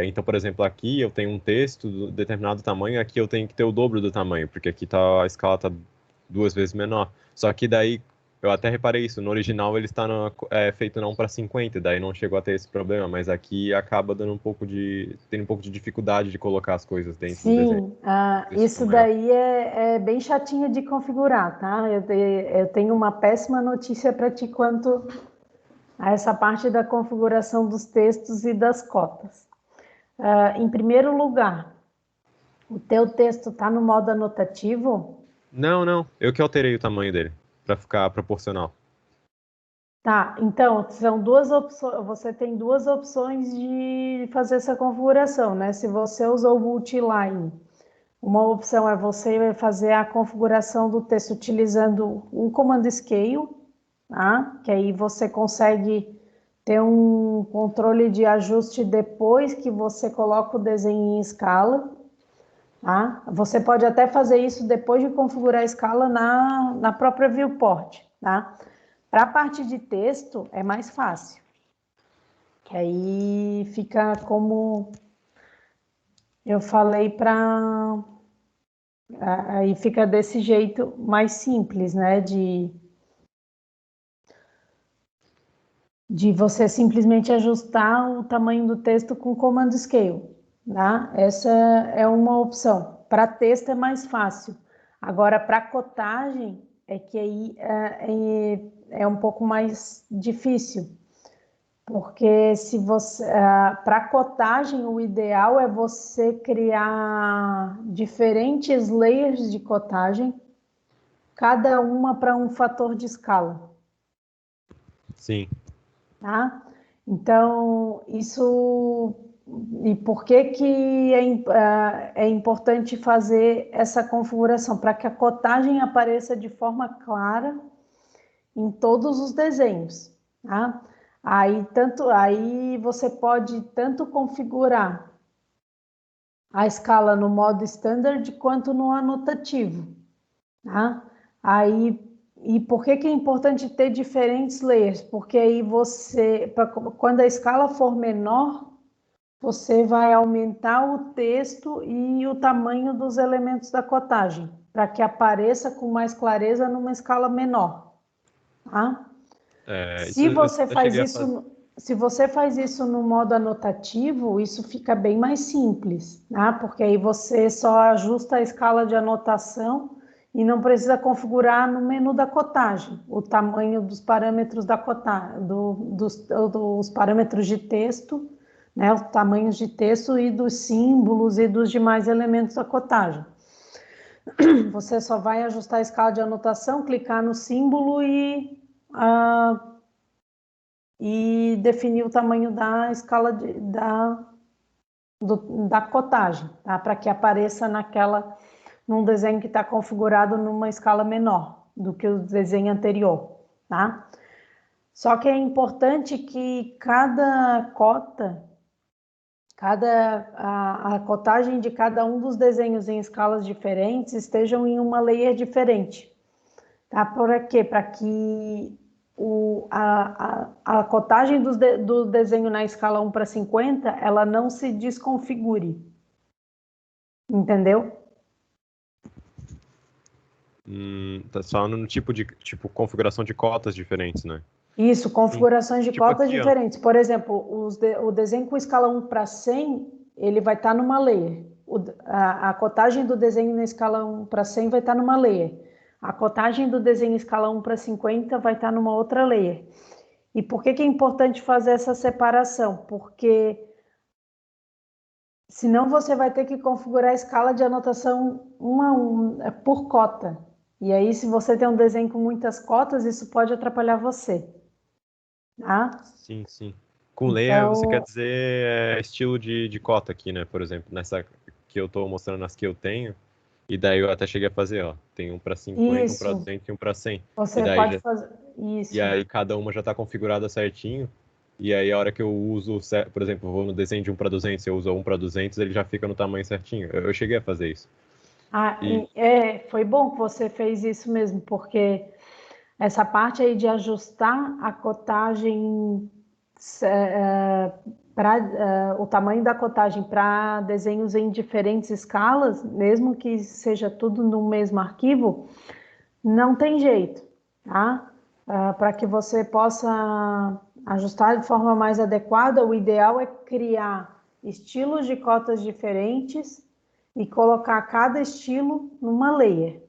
Então, por exemplo, aqui eu tenho um texto de determinado tamanho, aqui eu tenho que ter o dobro do tamanho, porque aqui a escala está 2 vezes menor. Só que daí, eu até reparei isso, no original ele está feito na 1:50, daí não chegou a ter esse problema, mas aqui acaba tendo um pouco de dificuldade de colocar as coisas dentro do desenho. Sim, Texto isso maior. daí é bem chatinho de configurar, tá? Eu tenho uma péssima notícia para ti quanto a essa parte da configuração dos textos e das cotas. Em primeiro lugar, o teu texto está no modo anotativo? Não, não, eu que alterei o tamanho dele, para ficar proporcional. Tá, então são duas opções. Você tem duas opções de fazer essa configuração, né? Se você usou o multiline, uma opção é você fazer a configuração do texto utilizando o comando scale, tá? Que aí você consegue ter um controle de ajuste depois que você coloca o desenho em escala. Tá? Você pode até fazer isso depois de configurar a escala na própria viewport. Tá? Para a parte de texto é mais fácil, que aí fica como eu falei aí fica desse jeito mais simples, né? De você simplesmente ajustar o tamanho do texto com o comando scale. Tá? Essa é uma opção. Para texto é mais fácil. Agora, para cotagem, é que aí é um pouco mais difícil. Porque se você, para cotagem, o ideal é você criar diferentes layers de cotagem, cada uma para um fator de escala. Sim. Tá? Então, isso. E por que é importante fazer essa configuração? Para que a cotagem apareça de forma clara em todos os desenhos. Tá? Aí você pode tanto configurar a escala no modo standard quanto no anotativo. Tá? E por que é importante ter diferentes layers? Porque aí quando a escala for menor, você vai aumentar o texto e o tamanho dos elementos da cotagem, para que apareça com mais clareza numa escala menor. Tá? Isso eu cheguei a fazer. Se você faz isso no modo anotativo, isso fica bem mais simples, né? Porque aí você só ajusta a escala de anotação e não precisa configurar no menu da cotagem o tamanho dos parâmetros da cotagem, dos parâmetros de texto, né? Os tamanhos de texto e dos símbolos e dos demais elementos da cotagem. Você só vai ajustar a escala de anotação, clicar no símbolo e definir o tamanho da escala da cotagem, tá? Para que apareça num desenho que está configurado numa escala menor do que o desenho anterior, tá? Só que é importante que cada cota, a cotagem de cada um dos desenhos em escalas diferentes estejam em uma layer diferente, tá? Por quê? Para que a cotagem do desenho na escala 1:50 ela não se desconfigure, entendeu? Tá só no tipo de configuração de cotas diferentes, né? Isso, configurações de Tipo cotas aqui, ó. diferentes. Por exemplo, o desenho com escala 1:100, ele vai estar numa layer. A cotagem do desenho na escala 1:100 vai estar numa layer. A cotagem do desenho em escala 1:50 vai estar numa outra layer. E por que é importante fazer essa separação? Porque senão você vai ter que configurar a escala de anotação 1 a 1, por cota. E aí, se você tem um desenho com muitas cotas, isso pode atrapalhar você. Tá? Sim, sim. Com layer, você quer Então, dizer estilo de cota aqui, né? Por exemplo, nessa que eu tô mostrando as que eu tenho, e daí eu até cheguei a fazer, ó. Tem um para 50, um para isso, 200 e um para 100. E você daí pode fazer e isso. aí cada uma já tá configurada certinho. E aí a hora que eu uso, por exemplo, eu vou no desenho de 1 para 200, eu uso 1 para 200, ele já fica no tamanho certinho. Eu cheguei a fazer isso. E Foi bom que você fez isso mesmo, porque essa parte aí de ajustar a cotagem para o tamanho da cotagem para desenhos em diferentes escalas, mesmo que seja tudo no mesmo arquivo, não tem jeito, tá? Para que você possa ajustar de forma mais adequada, o ideal é criar estilos de cotas diferentes e colocar cada estilo numa layer,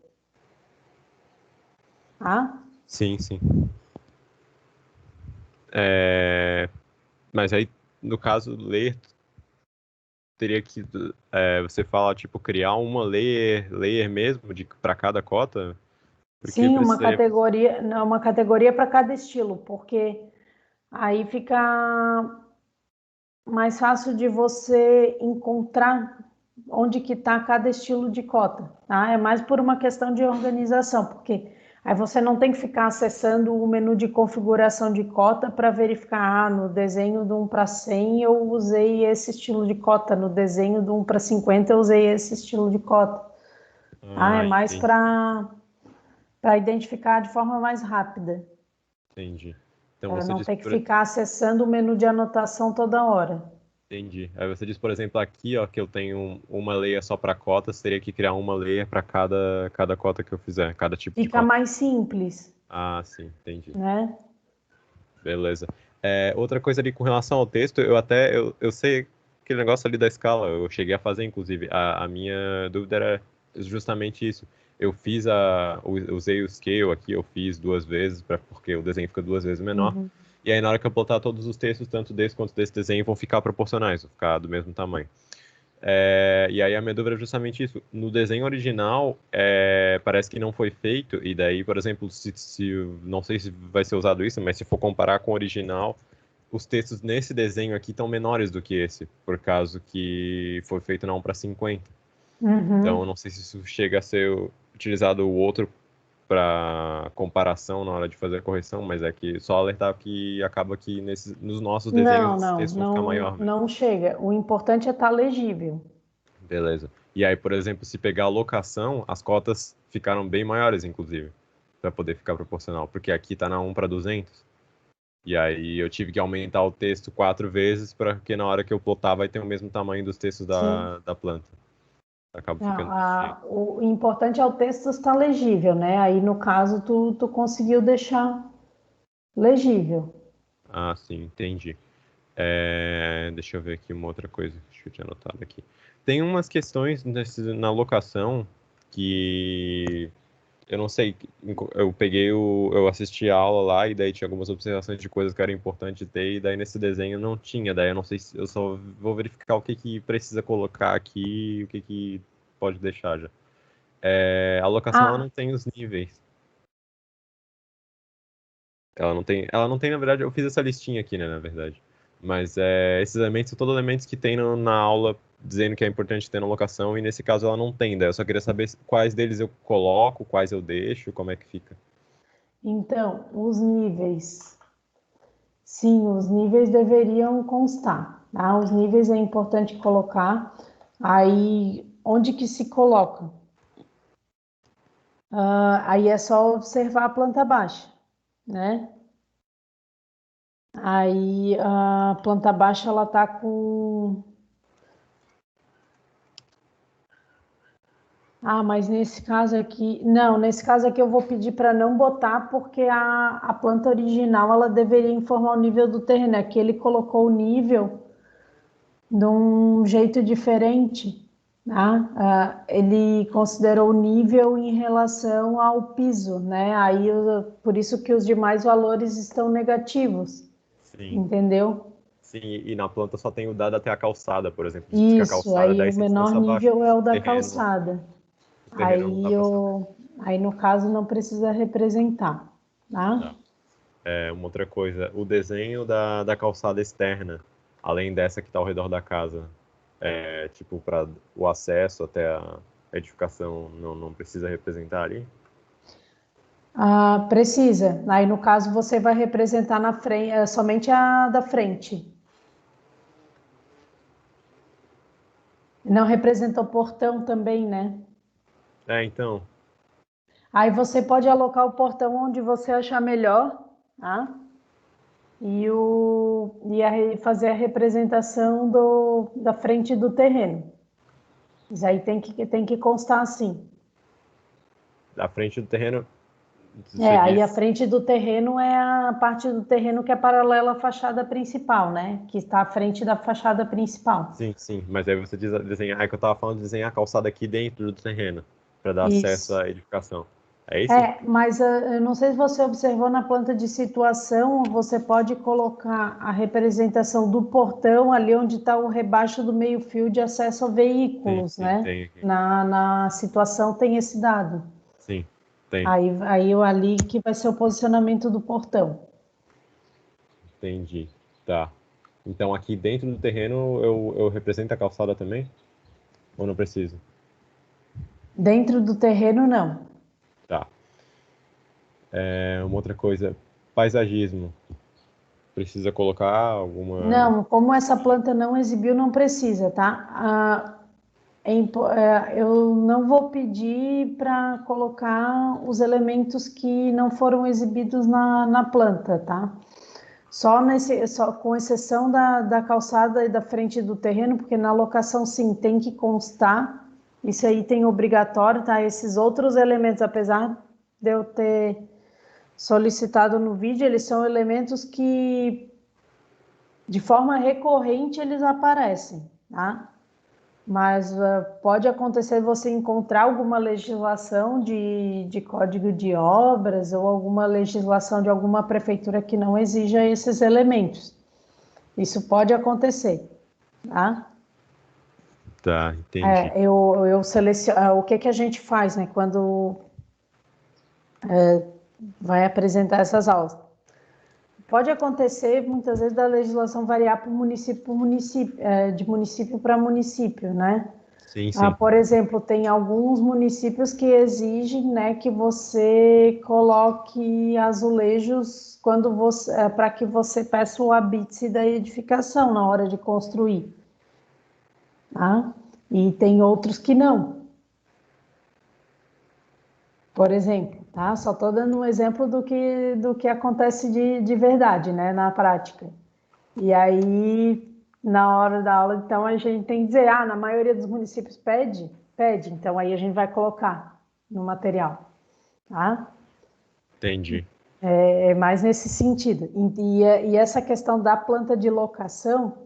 tá? sim, sim. Mas aí, no caso, ler teria que você fala, tipo, criar uma layer mesmo para cada cota? Porque Sim, precisaria. uma categoria para cada estilo, porque aí fica mais fácil de você encontrar onde que está cada estilo de cota, tá? É mais por uma questão de organização, porque aí você não tem que ficar acessando o menu de configuração de cota para verificar, no desenho do 1:100 eu usei esse estilo de cota, no desenho do 1:50 eu usei esse estilo de cota. Tá? É Ah, mais entendi, para identificar de forma mais rápida, entendi. Então para você não diz, ter que ficar acessando o menu de anotação toda hora. entendi. Aí você diz, por exemplo, aqui, ó, que eu tenho uma layer só para cotas, teria que criar uma layer para cada cota que eu fizer, cada tipo de Fica cota. mais simples, Ah, sim, entendi. né? Beleza. Outra coisa ali com relação ao texto, eu sei aquele negócio ali da escala, eu cheguei a fazer, inclusive. A minha dúvida era justamente isso. Usei o scale aqui, eu fiz 2 vezes, porque o desenho fica 2 vezes menor. Uhum. E aí, na hora que eu botar todos os textos, tanto desse quanto desse desenho, vão ficar proporcionais, vão ficar do mesmo tamanho. E aí a minha dúvida é justamente isso. No desenho original, parece que não foi feito, e daí, por exemplo, não sei se vai ser usado isso, mas se for comparar com o original, os textos nesse desenho aqui estão menores do que esse, por causa que foi feito na 1:50. Então, eu Uhum. não sei se isso chega a ser utilizado o outro para comparação na hora de fazer a correção, mas é que só alertar que acaba que nos nossos desenhos Não, esses não, textos vão ficar não, maior mesmo. não chega. O importante é estar legível. Beleza. E aí, por exemplo, se pegar a locação, as cotas ficaram bem maiores, inclusive, para poder ficar proporcional, porque aqui tá na 1:200. E aí eu tive que aumentar o texto 4 vezes para que na hora que eu plotar vai ter o mesmo tamanho dos textos Sim. da planta. Acaba Não, ficando desse jeito. o importante é o texto estar legível, né? Aí, no caso, tu conseguiu deixar legível. Ah, sim, entendi. Deixa eu ver aqui uma outra coisa que eu tinha anotado aqui. Tem umas questões na locação que eu não sei, eu assisti a aula lá e daí tinha algumas observações de coisas que era importante ter e daí nesse desenho não tinha, daí eu não sei se eu só vou verificar o que precisa colocar aqui e o que pode deixar já. A locação ela Ah, não tem os níveis. Ela não tem, na verdade, eu fiz essa listinha aqui, né, na verdade. Mas esses elementos são todos elementos que tem na aula dizendo que é importante ter na locação, e nesse caso ela não tem, daí eu só queria saber quais deles eu coloco, quais eu deixo, como é que fica. então, os níveis. Sim, os níveis deveriam constar, tá? Os níveis é importante colocar. Aí, onde que se coloca? Aí é só observar a planta baixa, né? Aí a planta baixa ela tá com. Mas nesse caso aqui, não, nesse caso aqui eu vou pedir para não botar, porque a planta original ela deveria informar o nível do terreno. Aqui ele colocou o nível de um jeito diferente, tá? Ele considerou o nível em relação ao piso, né? Aí, por isso que os demais valores estão negativos, Sim, entendeu? sim, e na planta só tem o dado até a calçada, por exemplo. Diz que a Isso, calçada aí dá o essa menor distância abaixo, nível é o da terreno, calçada. o terreno não dá pra saber. Aí no caso não precisa representar, tá? Tá. Uma outra coisa, o desenho da calçada externa, além dessa que está ao redor da casa, tipo, para o acesso até a edificação, não precisa representar ali? Precisa. Aí no caso você vai representar na frente, somente a da frente. Não representa o portão também, né? Então, Aí você pode alocar o portão onde você achar melhor, tá? Fazer a representação da frente do terreno. Isso aí tem que constar assim. da frente do terreno, você Aí a diz, frente do terreno é a parte do terreno que é paralela à fachada principal, né? Que está à frente da fachada principal. sim, sim, mas aí você diz desenhar, que eu estava falando de desenhar a calçada aqui dentro do terreno, para dar acesso Isso. à edificação. É isso? Mas eu não sei se você observou na planta de situação, você pode colocar a representação do portão ali onde está o rebaixo do meio-fio de acesso a Sim, veículos, sim, né? tem aqui. Na situação tem esse dado. Sim, tem. Aí ali que vai ser o posicionamento do portão. Entendi. Tá. Então aqui dentro do terreno eu represento a calçada também? Ou não preciso? Dentro do terreno, não. Tá. Uma outra coisa, paisagismo. Precisa colocar alguma. Não, como essa planta não exibiu, não precisa, tá? Eu não vou pedir para colocar os elementos que não foram exibidos na planta, tá? Só com exceção da calçada e da frente do terreno, porque na locação sim tem que constar, isso aí tem obrigatório, tá? Esses outros elementos, apesar de eu ter solicitado no vídeo, eles são elementos que de forma recorrente eles aparecem, tá? Mas pode acontecer você encontrar alguma legislação de código de obras ou alguma legislação de alguma prefeitura que não exija esses elementos. Isso pode acontecer, tá? Tá, entendi. Eu seleciono, o que que a gente faz, né, quando vai apresentar essas aulas? Pode acontecer muitas vezes da legislação variar por município, de município para município, né? Sim, sim. Por exemplo, tem alguns municípios que exigem, né, que você coloque azulejos quando você, para que você peça o habite da edificação na hora de construir, tá? E tem outros que não. Por exemplo, tá? Só estou dando um exemplo do que acontece de verdade, né, na prática. E aí, na hora da aula, então, a gente tem que dizer, na maioria dos municípios pede, então aí a gente vai colocar no material, tá? Entendi. É mais nesse sentido. E essa questão da planta de locação,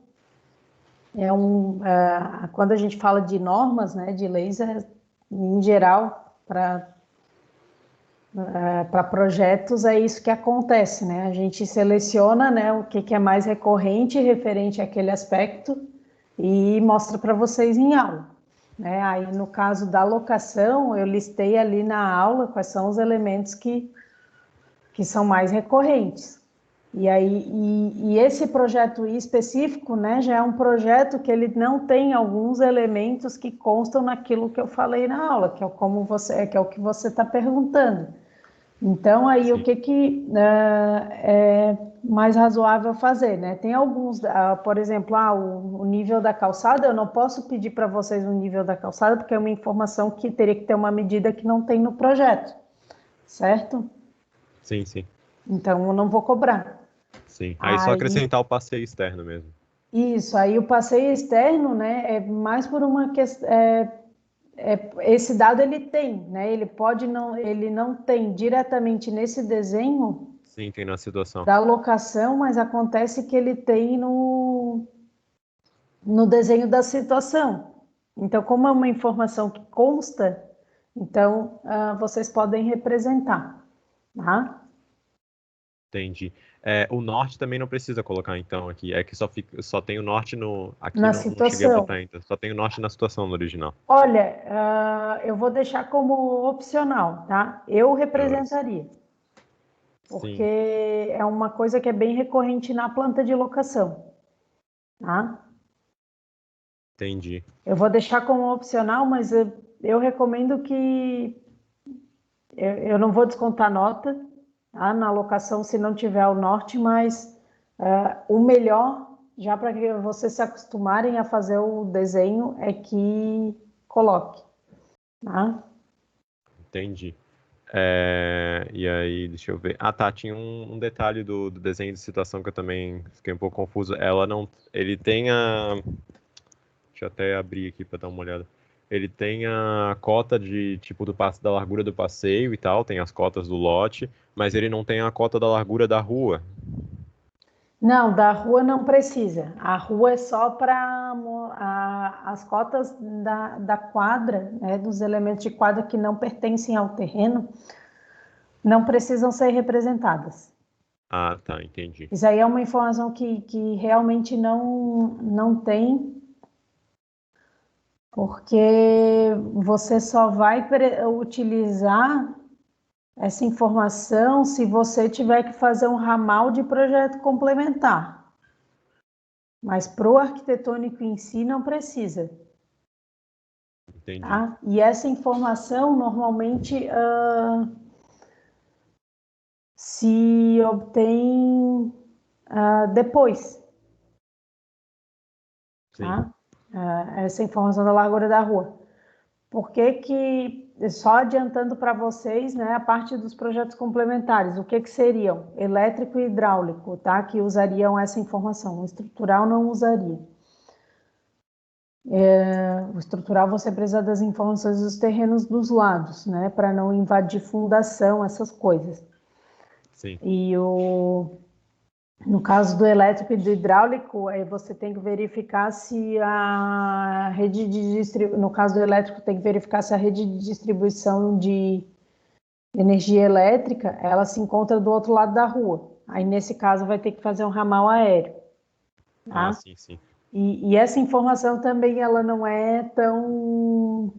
quando a gente fala de normas, né, de leis, em geral, para projetos é isso que acontece, né? A gente seleciona, né, o que é mais recorrente referente àquele aspecto e mostra para vocês em aula. né? Aí, no caso da locação, eu listei ali na aula quais são os elementos que são mais recorrentes. E aí, esse projeto específico, né, já é um projeto que ele não tem alguns elementos que constam naquilo que eu falei na aula, que é o que você está perguntando. Então, aí, o que é mais razoável fazer, né? Tem alguns, por exemplo, o nível da calçada, eu não posso pedir para vocês o nível da calçada, porque é uma informação que teria que ter uma medida que não tem no projeto, certo? Sim, sim. Então, eu não vou cobrar. Sim. Aí só acrescentar o passeio externo mesmo. Isso, aí o passeio externo, né, é mais por uma questão... esse dado ele tem, né? Ele não tem diretamente nesse desenho Sim, tem na situação. da locação, mas acontece que ele tem no desenho da situação. Então, como é uma informação que consta, então vocês podem representar, tá? Entendi. O norte também não precisa colocar, então, aqui. É que só tem o norte no... Aqui Na não cheguei a situação. botar ainda. Só tem o norte na situação no original. Olha, eu vou deixar como opcional, tá? Eu Beleza. representaria, porque Sim, é uma coisa que é bem recorrente na planta de locação, tá? entendi. Eu vou deixar como opcional, mas eu recomendo que eu não vou descontar nota, tá, na locação se não tiver o norte, mas o melhor, já para que vocês se acostumarem a fazer o desenho, é que coloque, tá? Entendi. E aí, deixa eu ver. Ah, tá. Tinha um detalhe do desenho de situação que eu também fiquei um pouco confuso. Ela não. Ele tem a. Deixa eu até abrir aqui pra dar uma olhada. Ele tem a cota de tipo da largura do passeio e tal, tem as cotas do lote, mas ele não tem a cota da largura da rua. Não, da rua não precisa. A rua é só para as cotas da quadra, né, dos elementos de quadra que não pertencem ao terreno, não precisam ser representadas. Ah, tá, entendi. Isso aí é uma informação que realmente não tem, porque você só vai utilizar essa informação se você tiver que fazer um ramal de projeto complementar. Mas para o arquitetônico em si não precisa. Entendi. Tá? E essa informação normalmente se obtém depois. Sim. Tá? Essa informação da largura da rua. Por que só adiantando para vocês, né, a parte dos projetos complementares, o que seriam? Elétrico e hidráulico, tá? Que usariam essa informação. O estrutural não usaria. O estrutural você precisa das informações dos terrenos dos lados, né? Para não invadir fundação, essas coisas. Sim. E no caso do elétrico e do hidráulico, você tem que verificar se a rede de distribuição, no caso do elétrico, tem que verificar se a rede de distribuição de energia elétrica, ela se encontra do outro lado da rua. Aí, nesse caso, vai ter que fazer um ramal aéreo. Ah, Tá? sim, sim. E essa informação também, ela não é tão...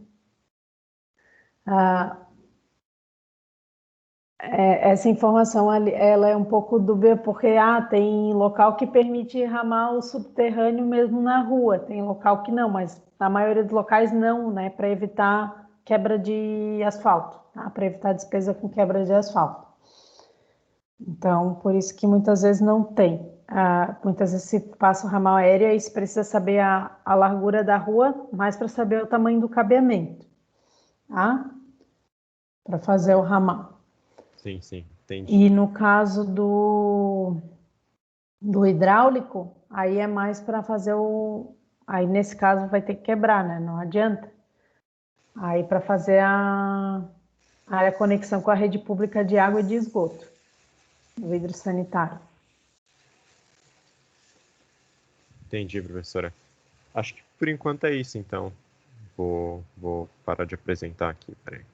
essa informação, ela é um pouco dúbia, porque tem local que permite ramal subterrâneo mesmo na rua, tem local que não, mas na maioria dos locais não, né? Para evitar quebra de asfalto, tá? Para evitar despesa com quebra de asfalto. Então, por isso que muitas vezes não tem. Muitas vezes se passa o ramal aéreo e se precisa saber a largura da rua, mais para saber o tamanho do cabeamento, tá? Para fazer o ramal. Sim, sim. Entendi. E no caso do hidráulico, aí é mais para fazer Aí nesse caso vai ter que quebrar, né? Não adianta. Aí para fazer a conexão com a rede pública de água e de esgoto, do vidro sanitário. Entendi, professora. Acho que por enquanto é isso, então. Vou parar de apresentar aqui, peraí.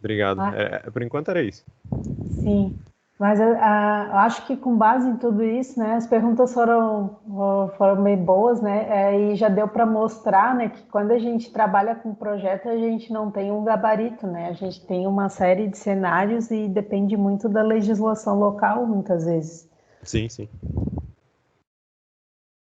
Obrigado. Ah, Por enquanto era isso. sim. Mas eu acho que com base em tudo isso, né, as perguntas foram bem boas, né, e já deu para mostrar, né, que quando a gente trabalha com projeto, a gente não tem um gabarito, né, a gente tem uma série de cenários e depende muito da legislação local, muitas vezes. Sim, sim.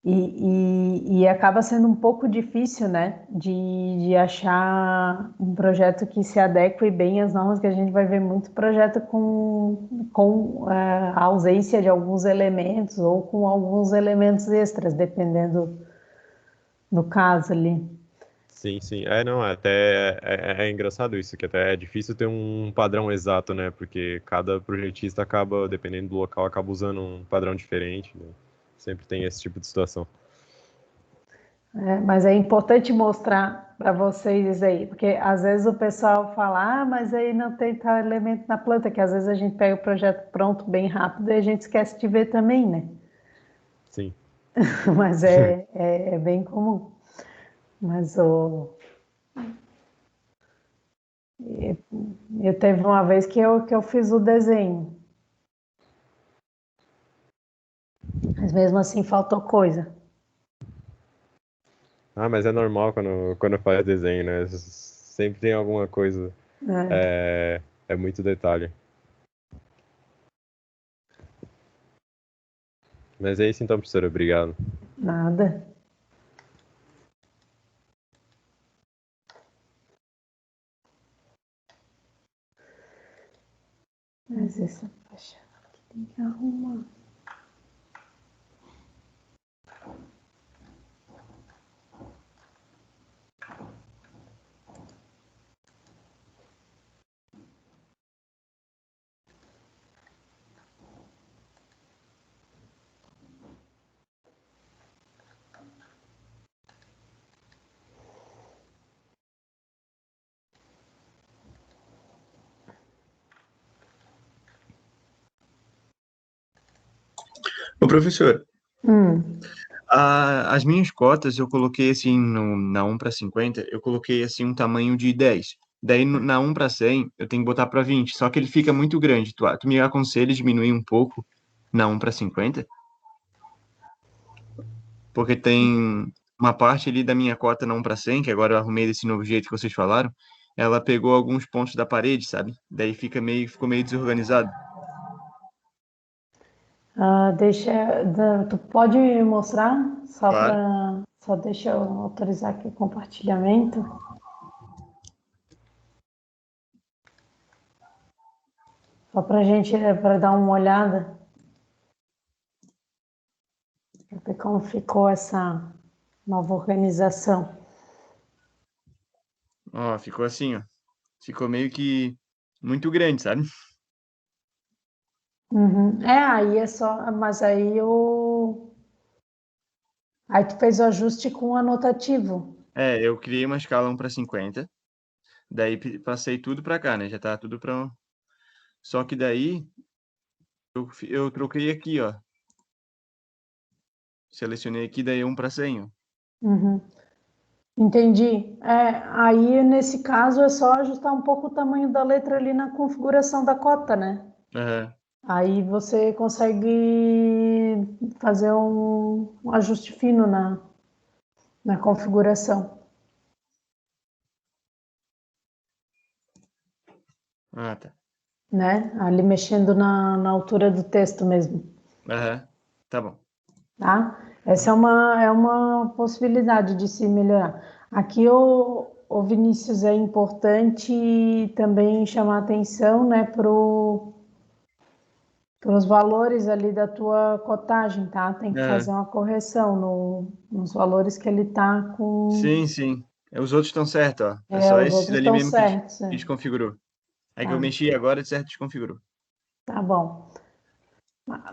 E acaba sendo um pouco difícil, né, de achar um projeto que se adeque bem às normas, que a gente vai ver muito projeto com a ausência de alguns elementos ou com alguns elementos extras, dependendo do caso ali. Sim, sim. Não, até é engraçado isso, que até é difícil ter um padrão exato, né? Porque cada projetista acaba, dependendo do local, acaba usando um padrão diferente, né? Sempre tem esse tipo de situação. Mas é importante mostrar para vocês aí, porque às vezes o pessoal fala, mas aí não tem tal elemento na planta, que às vezes a gente pega o projeto pronto bem rápido e a gente esquece de ver também, né? Sim. Mas é bem comum. Mas eu teve uma vez que eu fiz o desenho, mas mesmo assim faltou coisa. Mas é normal quando faz desenho, né? Sempre tem alguma coisa. Né? É muito detalhe. Mas é isso então, professora. Obrigado. Nada. Mas essa faixa aqui tem que arrumar. Ô, professor, Hum. as minhas cotas eu coloquei assim na 1 para 50, eu coloquei assim um tamanho de 10. Daí na 1 para 100 eu tenho que botar para 20, só que ele fica muito grande. Tu me aconselha diminuir um pouco na 1 para 50? Porque tem uma parte ali da minha cota na 1 para 100, que agora eu arrumei desse novo jeito que vocês falaram, ela pegou alguns pontos da parede, sabe? Daí ficou meio desorganizado. Tu pode me mostrar? Claro. Só deixa eu autorizar aqui o compartilhamento. Só para dar uma olhada, para ver como ficou essa nova organização. Ó, ficou assim, ó. Ficou meio que muito grande, sabe? Uhum. Aí é só, mas aí tu fez o ajuste com o anotativo. Eu criei uma escala 1 para 50, daí passei tudo para cá, né? Já tá tudo para. Só que daí eu troquei aqui, ó. Selecionei aqui, daí 1 para 100, ó. Uhum. Entendi. Aí nesse caso é só ajustar um pouco o tamanho da letra ali na configuração da cota, né? Aham. Aí você consegue fazer um ajuste fino na configuração, Ah, tá. né? Ali mexendo na altura do texto mesmo, Aham. Tá bom. tá? Essa é uma possibilidade de se melhorar. Aqui, o Vinícius, é importante também chamar atenção, né, os valores ali da tua cotagem, tá? Tem que fazer Aham. uma correção nos valores que ele tá com. Sim, sim. Os outros estão certos, ó. É só Os esse outros dali estão mesmo que certos, desconfigurou. É que eu tá, mexi agora, de certo, desconfigurou. tá bom.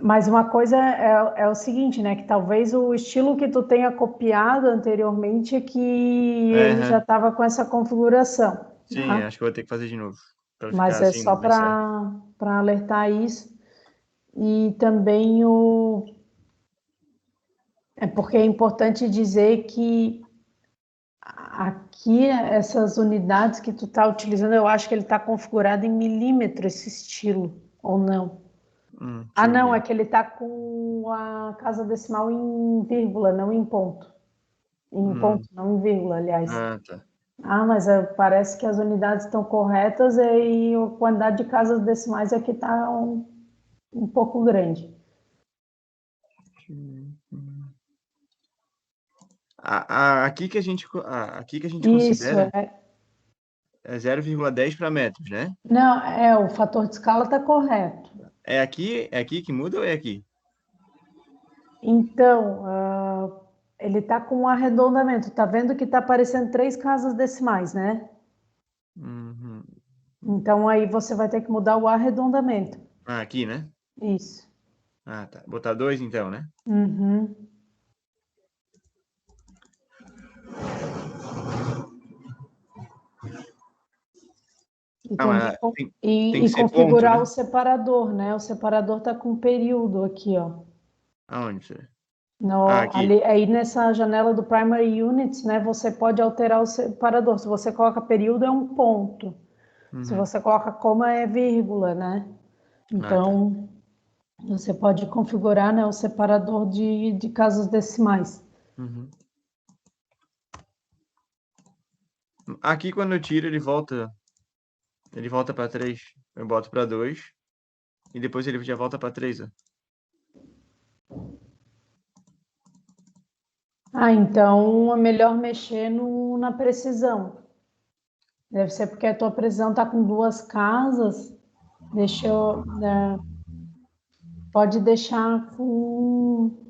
Mas uma coisa é o seguinte, né? Que talvez o estilo que tu tenha copiado anteriormente é que ele já Aham. estava com essa configuração, Sim, tá? acho que eu vou ter que fazer de novo. Pra ficar Mas é assim, só mais certo. para alertar isso. E também é porque é importante dizer que aqui, essas unidades que tu está utilizando, eu acho que ele está configurado em milímetro, esse estilo, ou não? Ah, não, ver. é que ele está com a casa decimal em vírgula, não em ponto. Em ponto, não em vírgula, aliás. Ah, tá. Ah, mas parece que as unidades estão corretas e a quantidade de casas decimais aqui está um pouco grande. Aqui que a gente Isso, considera é 0,10 para metros, né? Não, o fator de escala está correto. É aqui que muda ou é aqui? Então, ele está com um arredondamento. Tá vendo que está aparecendo 3 casas decimais, né? Uhum. Então, aí você vai ter que mudar o arredondamento. Ah, aqui, né? Isso. Ah, tá. Botar 2 então, né? Uhum. E também Mas tem que ser ponto, configurar né? o separador, né? O separador está com período aqui, ó. Aonde você? Ah, No, aqui. ali, aí nessa janela do Primary Units, né? Você pode alterar o separador. Se você coloca período, é um ponto. Se Uhum. você coloca coma, é vírgula, né? Ah, tá. Então, você pode configurar, né, o separador de casas decimais. Uhum. Aqui quando eu tiro, ele volta para 3. Eu boto para 2 e depois ele já volta para 3, ó. Ah, então é melhor mexer na precisão. Deve ser porque a tua precisão está com 2 casas. Deixa eu, pode deixar com...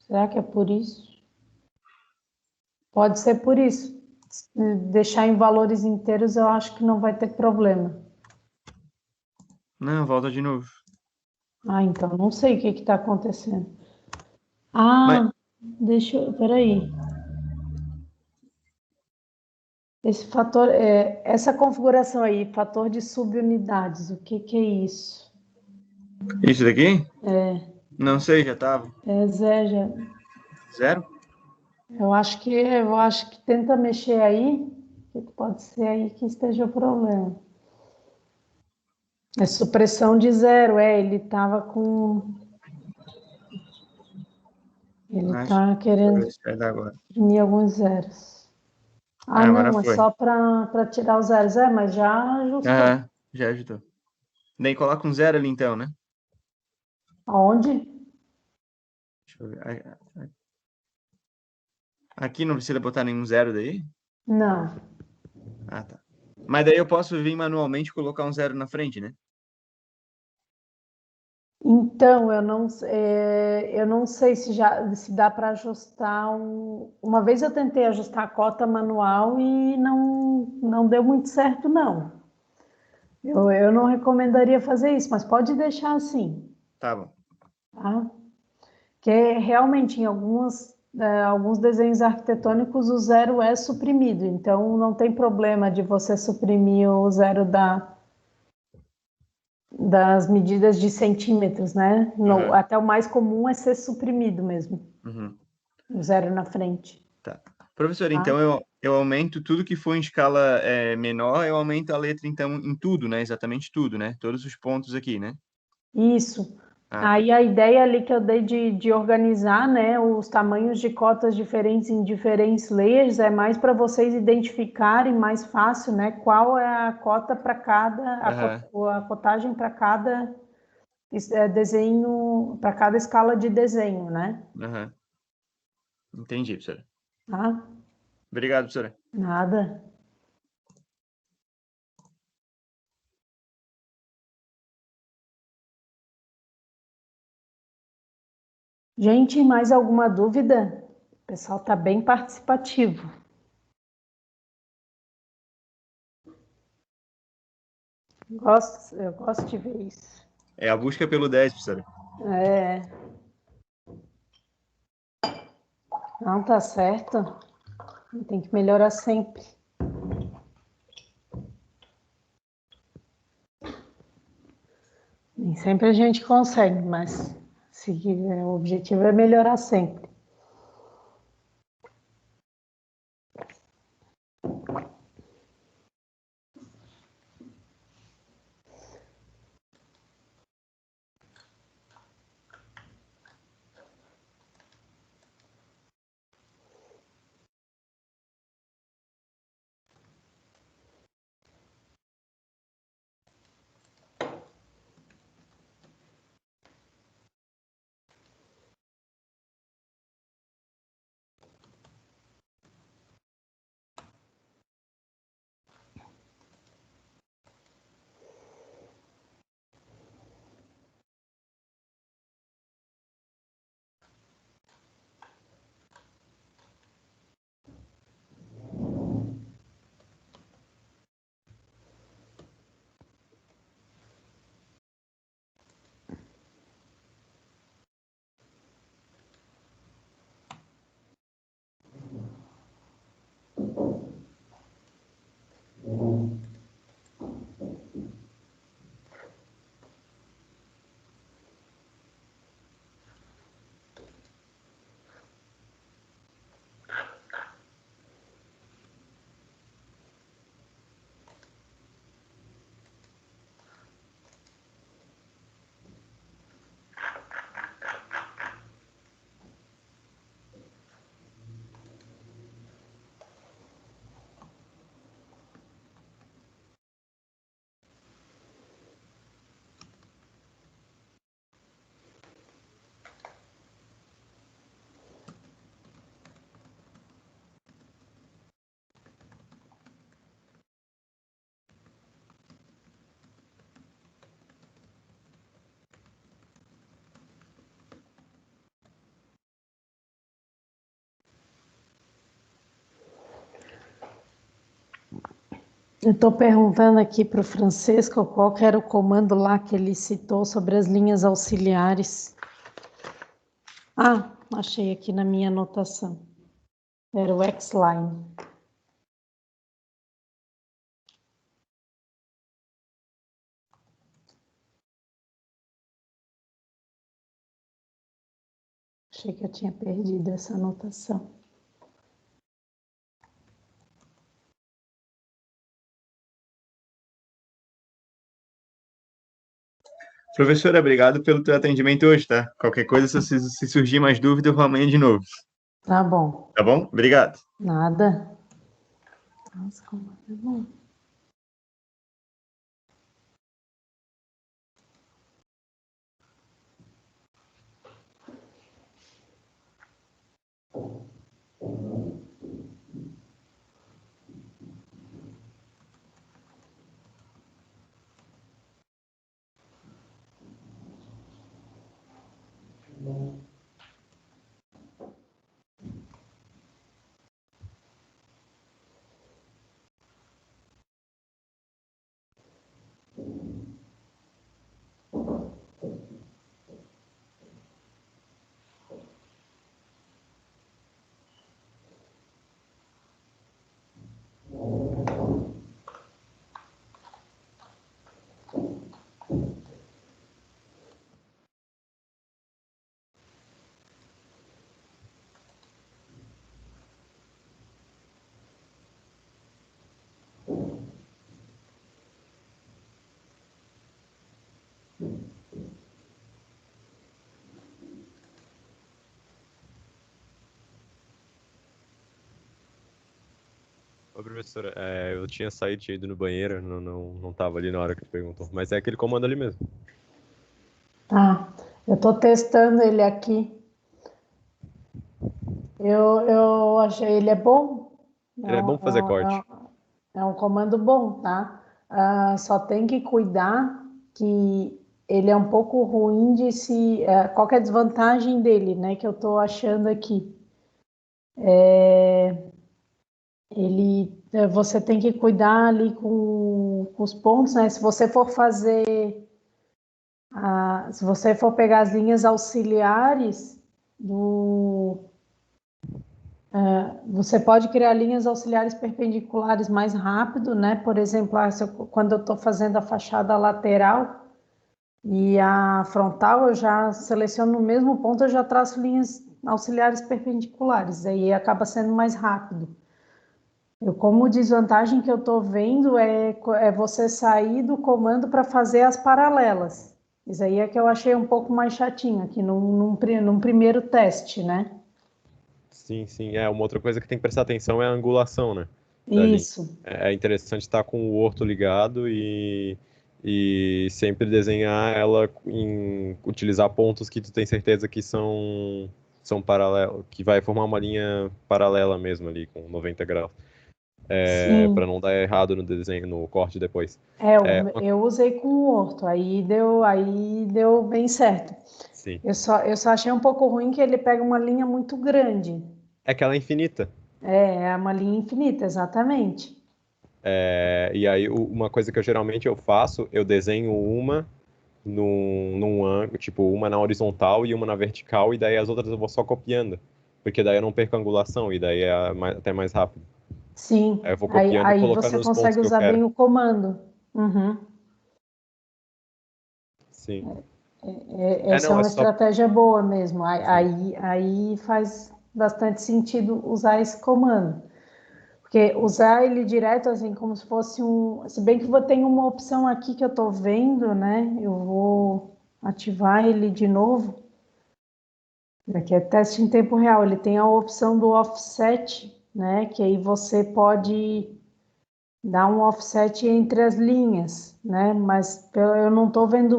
Será que é por isso? Pode ser por isso. Se deixar em valores inteiros, eu acho que não vai ter problema. Não, volta de novo. Ah, então não sei o que está acontecendo. Mas Ah, peraí. Esse fator, essa configuração aí, fator de subunidades, o que é isso? isso daqui? É, Não sei, já tava. Zé, Zero? eu acho que tenta mexer aí, que pode ser aí que esteja o problema. É supressão de zero, ele estava com, ele Acho. está Deixa eu querendo ver se vai dar agora. imprimir alguns zeros. Ah, Ah, agora não, é foi. só para tirar os zeros, mas já ajustou. Aham, já ajudou. Daí coloca um zero ali então, né? Aonde? Deixa eu ver. Aqui não precisa botar nenhum zero daí? Não. Ah, tá. Mas daí eu posso vir manualmente e colocar um zero na frente, né? Então, eu não sei se dá para ajustar. Uma vez eu tentei ajustar a cota manual e não deu muito certo, não. Eu não recomendaria fazer isso, mas pode deixar assim, Tá bom. tá? Porque realmente em alguns desenhos arquitetônicos o zero é suprimido, então não tem problema de você suprimir o zero das medidas de centímetros, né? Aham. Até o mais comum é ser suprimido mesmo, Uhum. o zero na frente, Tá. Professor, tá? então eu aumento tudo que for em escala menor, eu aumento a letra então em tudo, né? Exatamente tudo, né? Todos os pontos aqui, né? Isso. Ah, tá. Aí a ideia ali que eu dei de organizar, né, os tamanhos de cotas diferentes em diferentes layers é mais para vocês identificarem mais fácil, né, qual é a cota para cada, Aham. a cotagem para cada desenho, para cada escala de desenho, né? Aham. Entendi, professora. Tá? Obrigado, professora. Nada. Gente, mais alguma dúvida? O pessoal está bem participativo. Eu gosto de ver isso. É a busca pelo 10, professora. É, não tá certo. Tem que melhorar sempre. Nem sempre a gente consegue, mas o objetivo é melhorar sempre. Eu estou perguntando aqui para o Francisco qual que era o comando lá que ele citou sobre as linhas auxiliares. Ah, achei aqui na minha anotação. Era o X-Line. Achei que eu tinha perdido essa anotação. Professora, obrigado pelo teu atendimento hoje, tá? Qualquer coisa, se surgir mais dúvida, eu vou amanhã de novo. Tá bom. Tá bom? Obrigado. Nada. Nossa, como é bom. Ô, professora, eu tinha saído, tinha ido no banheiro, não tava ali na hora que tu perguntou. Mas é aquele comando ali mesmo. Tá. Eu estou testando ele aqui. Eu achei ele é bom. Ele é bom fazer corte. É um comando bom, tá? Só tem que cuidar que ele é um pouco ruim de se. Qual que é a desvantagem dele, né? Que eu estou achando aqui. Você tem que cuidar ali com os pontos, né? Se você for fazer. Se você for pegar as linhas auxiliares você pode criar linhas auxiliares perpendiculares mais rápido, né? Por exemplo, quando eu estou fazendo a fachada lateral e a frontal, eu já seleciono no mesmo ponto, eu já traço linhas auxiliares perpendiculares, aí acaba sendo mais rápido. Como desvantagem que eu estou vendo é você sair do comando para fazer as paralelas. Isso aí é que eu achei um pouco mais chatinho aqui num primeiro teste, né? Sim, sim. Uma outra coisa que tem que prestar atenção é a angulação, né? Da linha. Isso. É interessante estar com o orto ligado e sempre desenhar ela utilizar pontos que tu tem certeza que são paralelos, que vai formar uma linha paralela mesmo ali, com 90 graus. Para Sim. não dar errado no desenho, no corte depois. Eu usei com o orto, aí deu bem certo. Sim. Eu só achei um pouco ruim que ele pega uma linha muito grande. É que ela é infinita. É uma linha infinita, exatamente. E aí, uma coisa que geralmente eu faço, eu desenho uma num ângulo, tipo, uma na horizontal e uma na vertical, e daí as outras eu vou só copiando. Porque daí eu não perco a angulação, e daí é até mais rápido. Sim, Aí eu vou aí, copiando e aí colocando você nos pontos consegue que eu usar quero. bem o comando. Uhum. Sim. Essa é Não, é uma só. estratégia boa mesmo. Sim. Aí faz bastante sentido usar esse comando. Porque usar ele direto, assim, como se fosse um. Se bem que tem uma opção aqui que eu estou vendo, né? Eu vou ativar ele de novo. Aqui é teste em tempo real. Ele tem a opção do offset, né? Que aí você pode dar um offset entre as linhas, né? Mas eu não estou vendo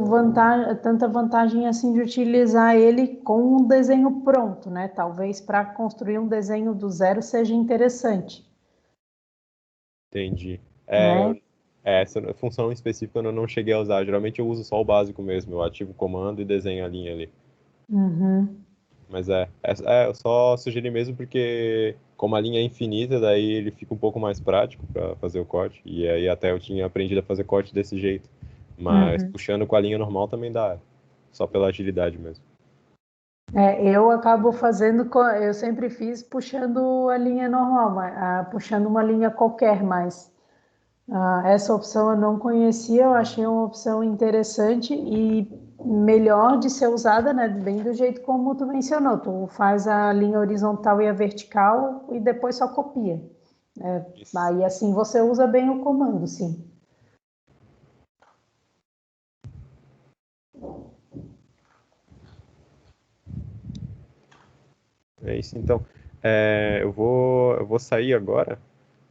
tanta vantagem assim de utilizar ele com um desenho pronto, né? Talvez para construir um desenho do zero seja interessante, Entendi. né? Essa função específica eu não cheguei a usar. Geralmente eu uso só o básico mesmo. Eu ativo o comando e desenho a linha ali. Uhum. Mas eu só sugeri mesmo porque como a linha é infinita, daí ele fica um pouco mais prático para fazer o corte. E aí até eu tinha aprendido a fazer corte desse jeito. Mas Uhum. puxando com a linha normal também dá. Só pela agilidade mesmo. Eu acabo fazendo, eu sempre fiz puxando a linha normal, puxando uma linha qualquer, mas essa opção eu não conhecia, eu achei uma opção interessante e melhor de ser usada, né? Bem do jeito como tu mencionou, tu faz a linha horizontal e a vertical e depois só copia. Isso. Aí assim você usa bem o comando, sim. É isso então. Eu vou sair agora,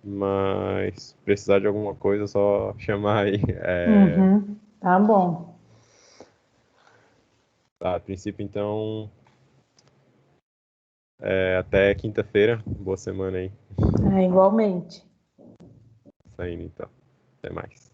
mas se precisar de alguma coisa, é só chamar aí. Uhum, tá bom. Tá, a princípio, então, até quinta-feira. Boa semana aí. Igualmente. Saindo então. Até mais.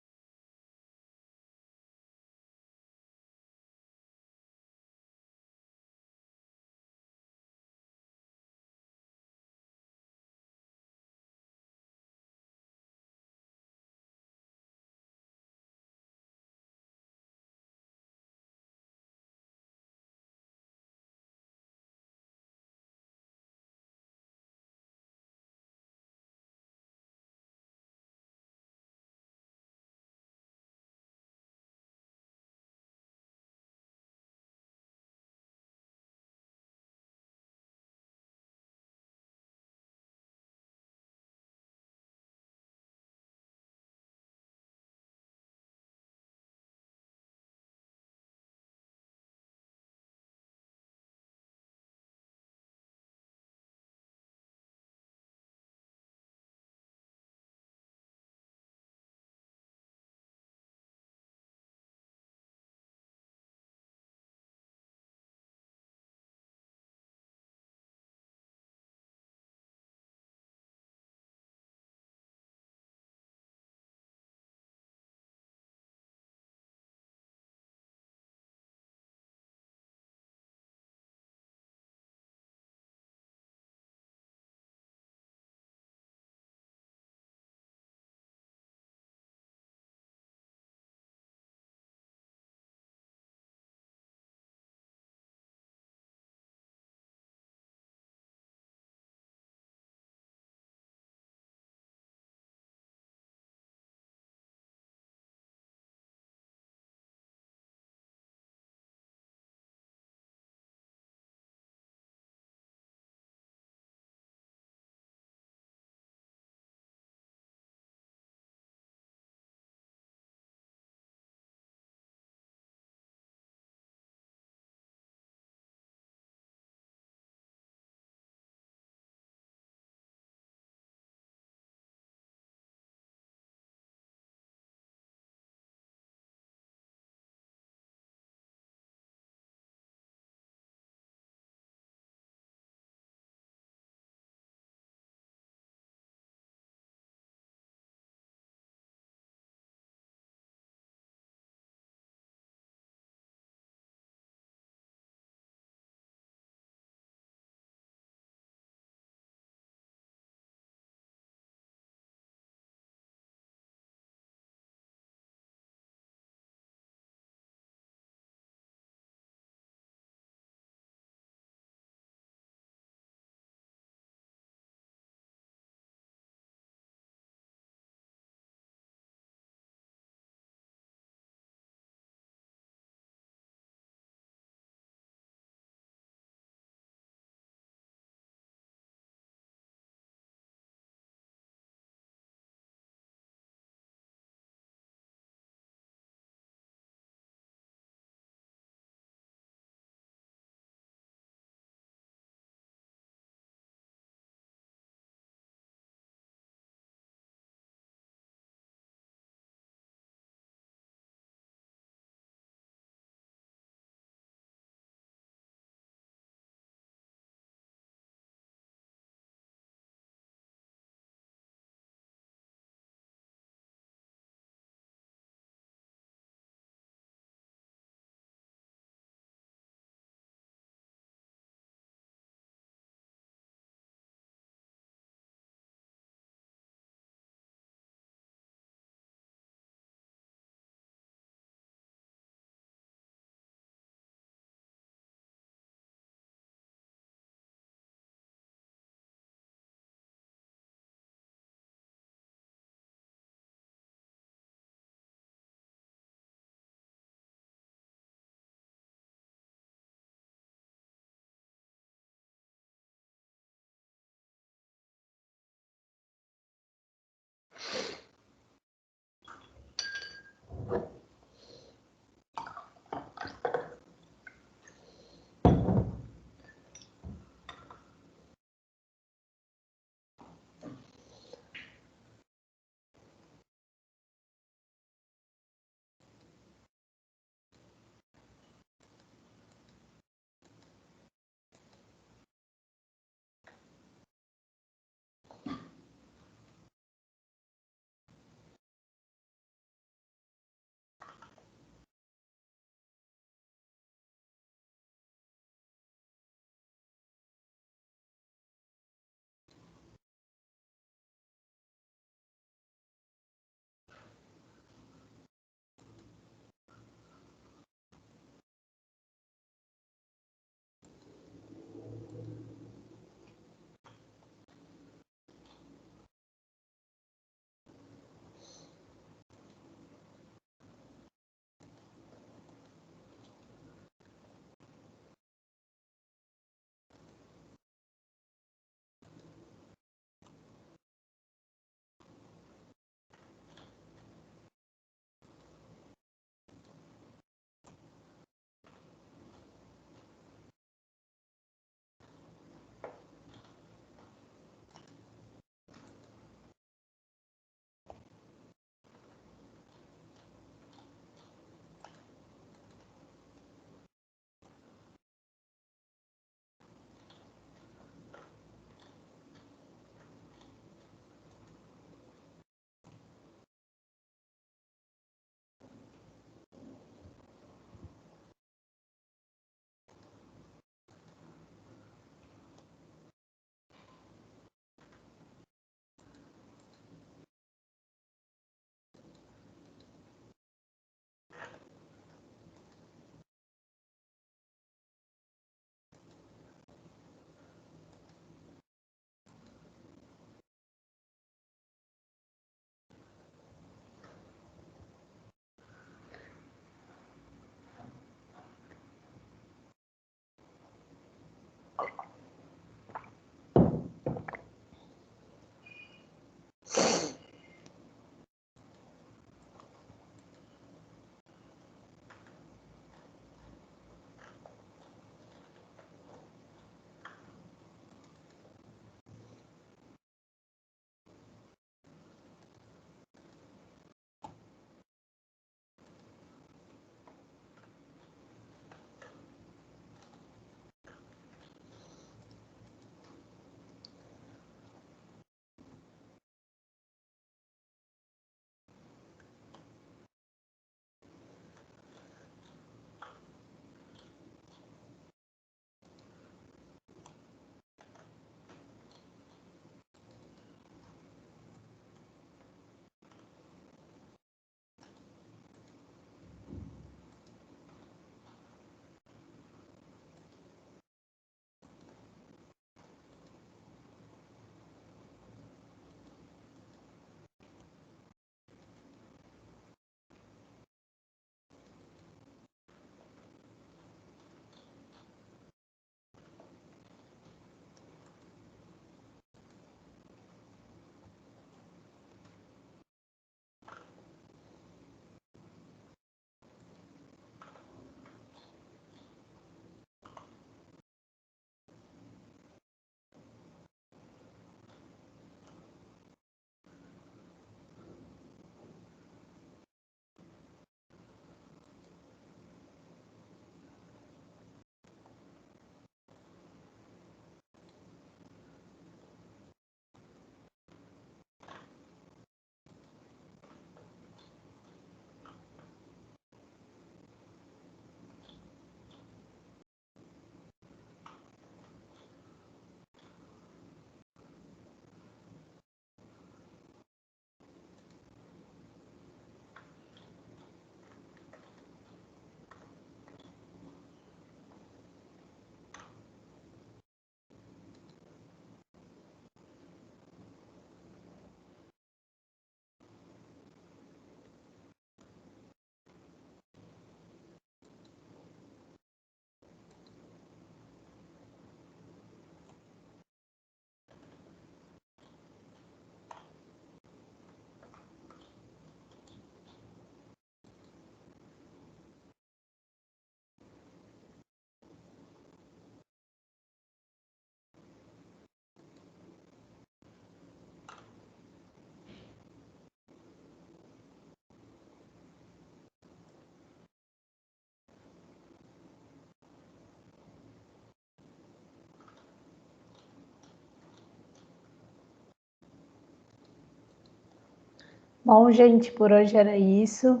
Bom, gente, por hoje era isso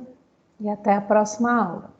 e até a próxima aula.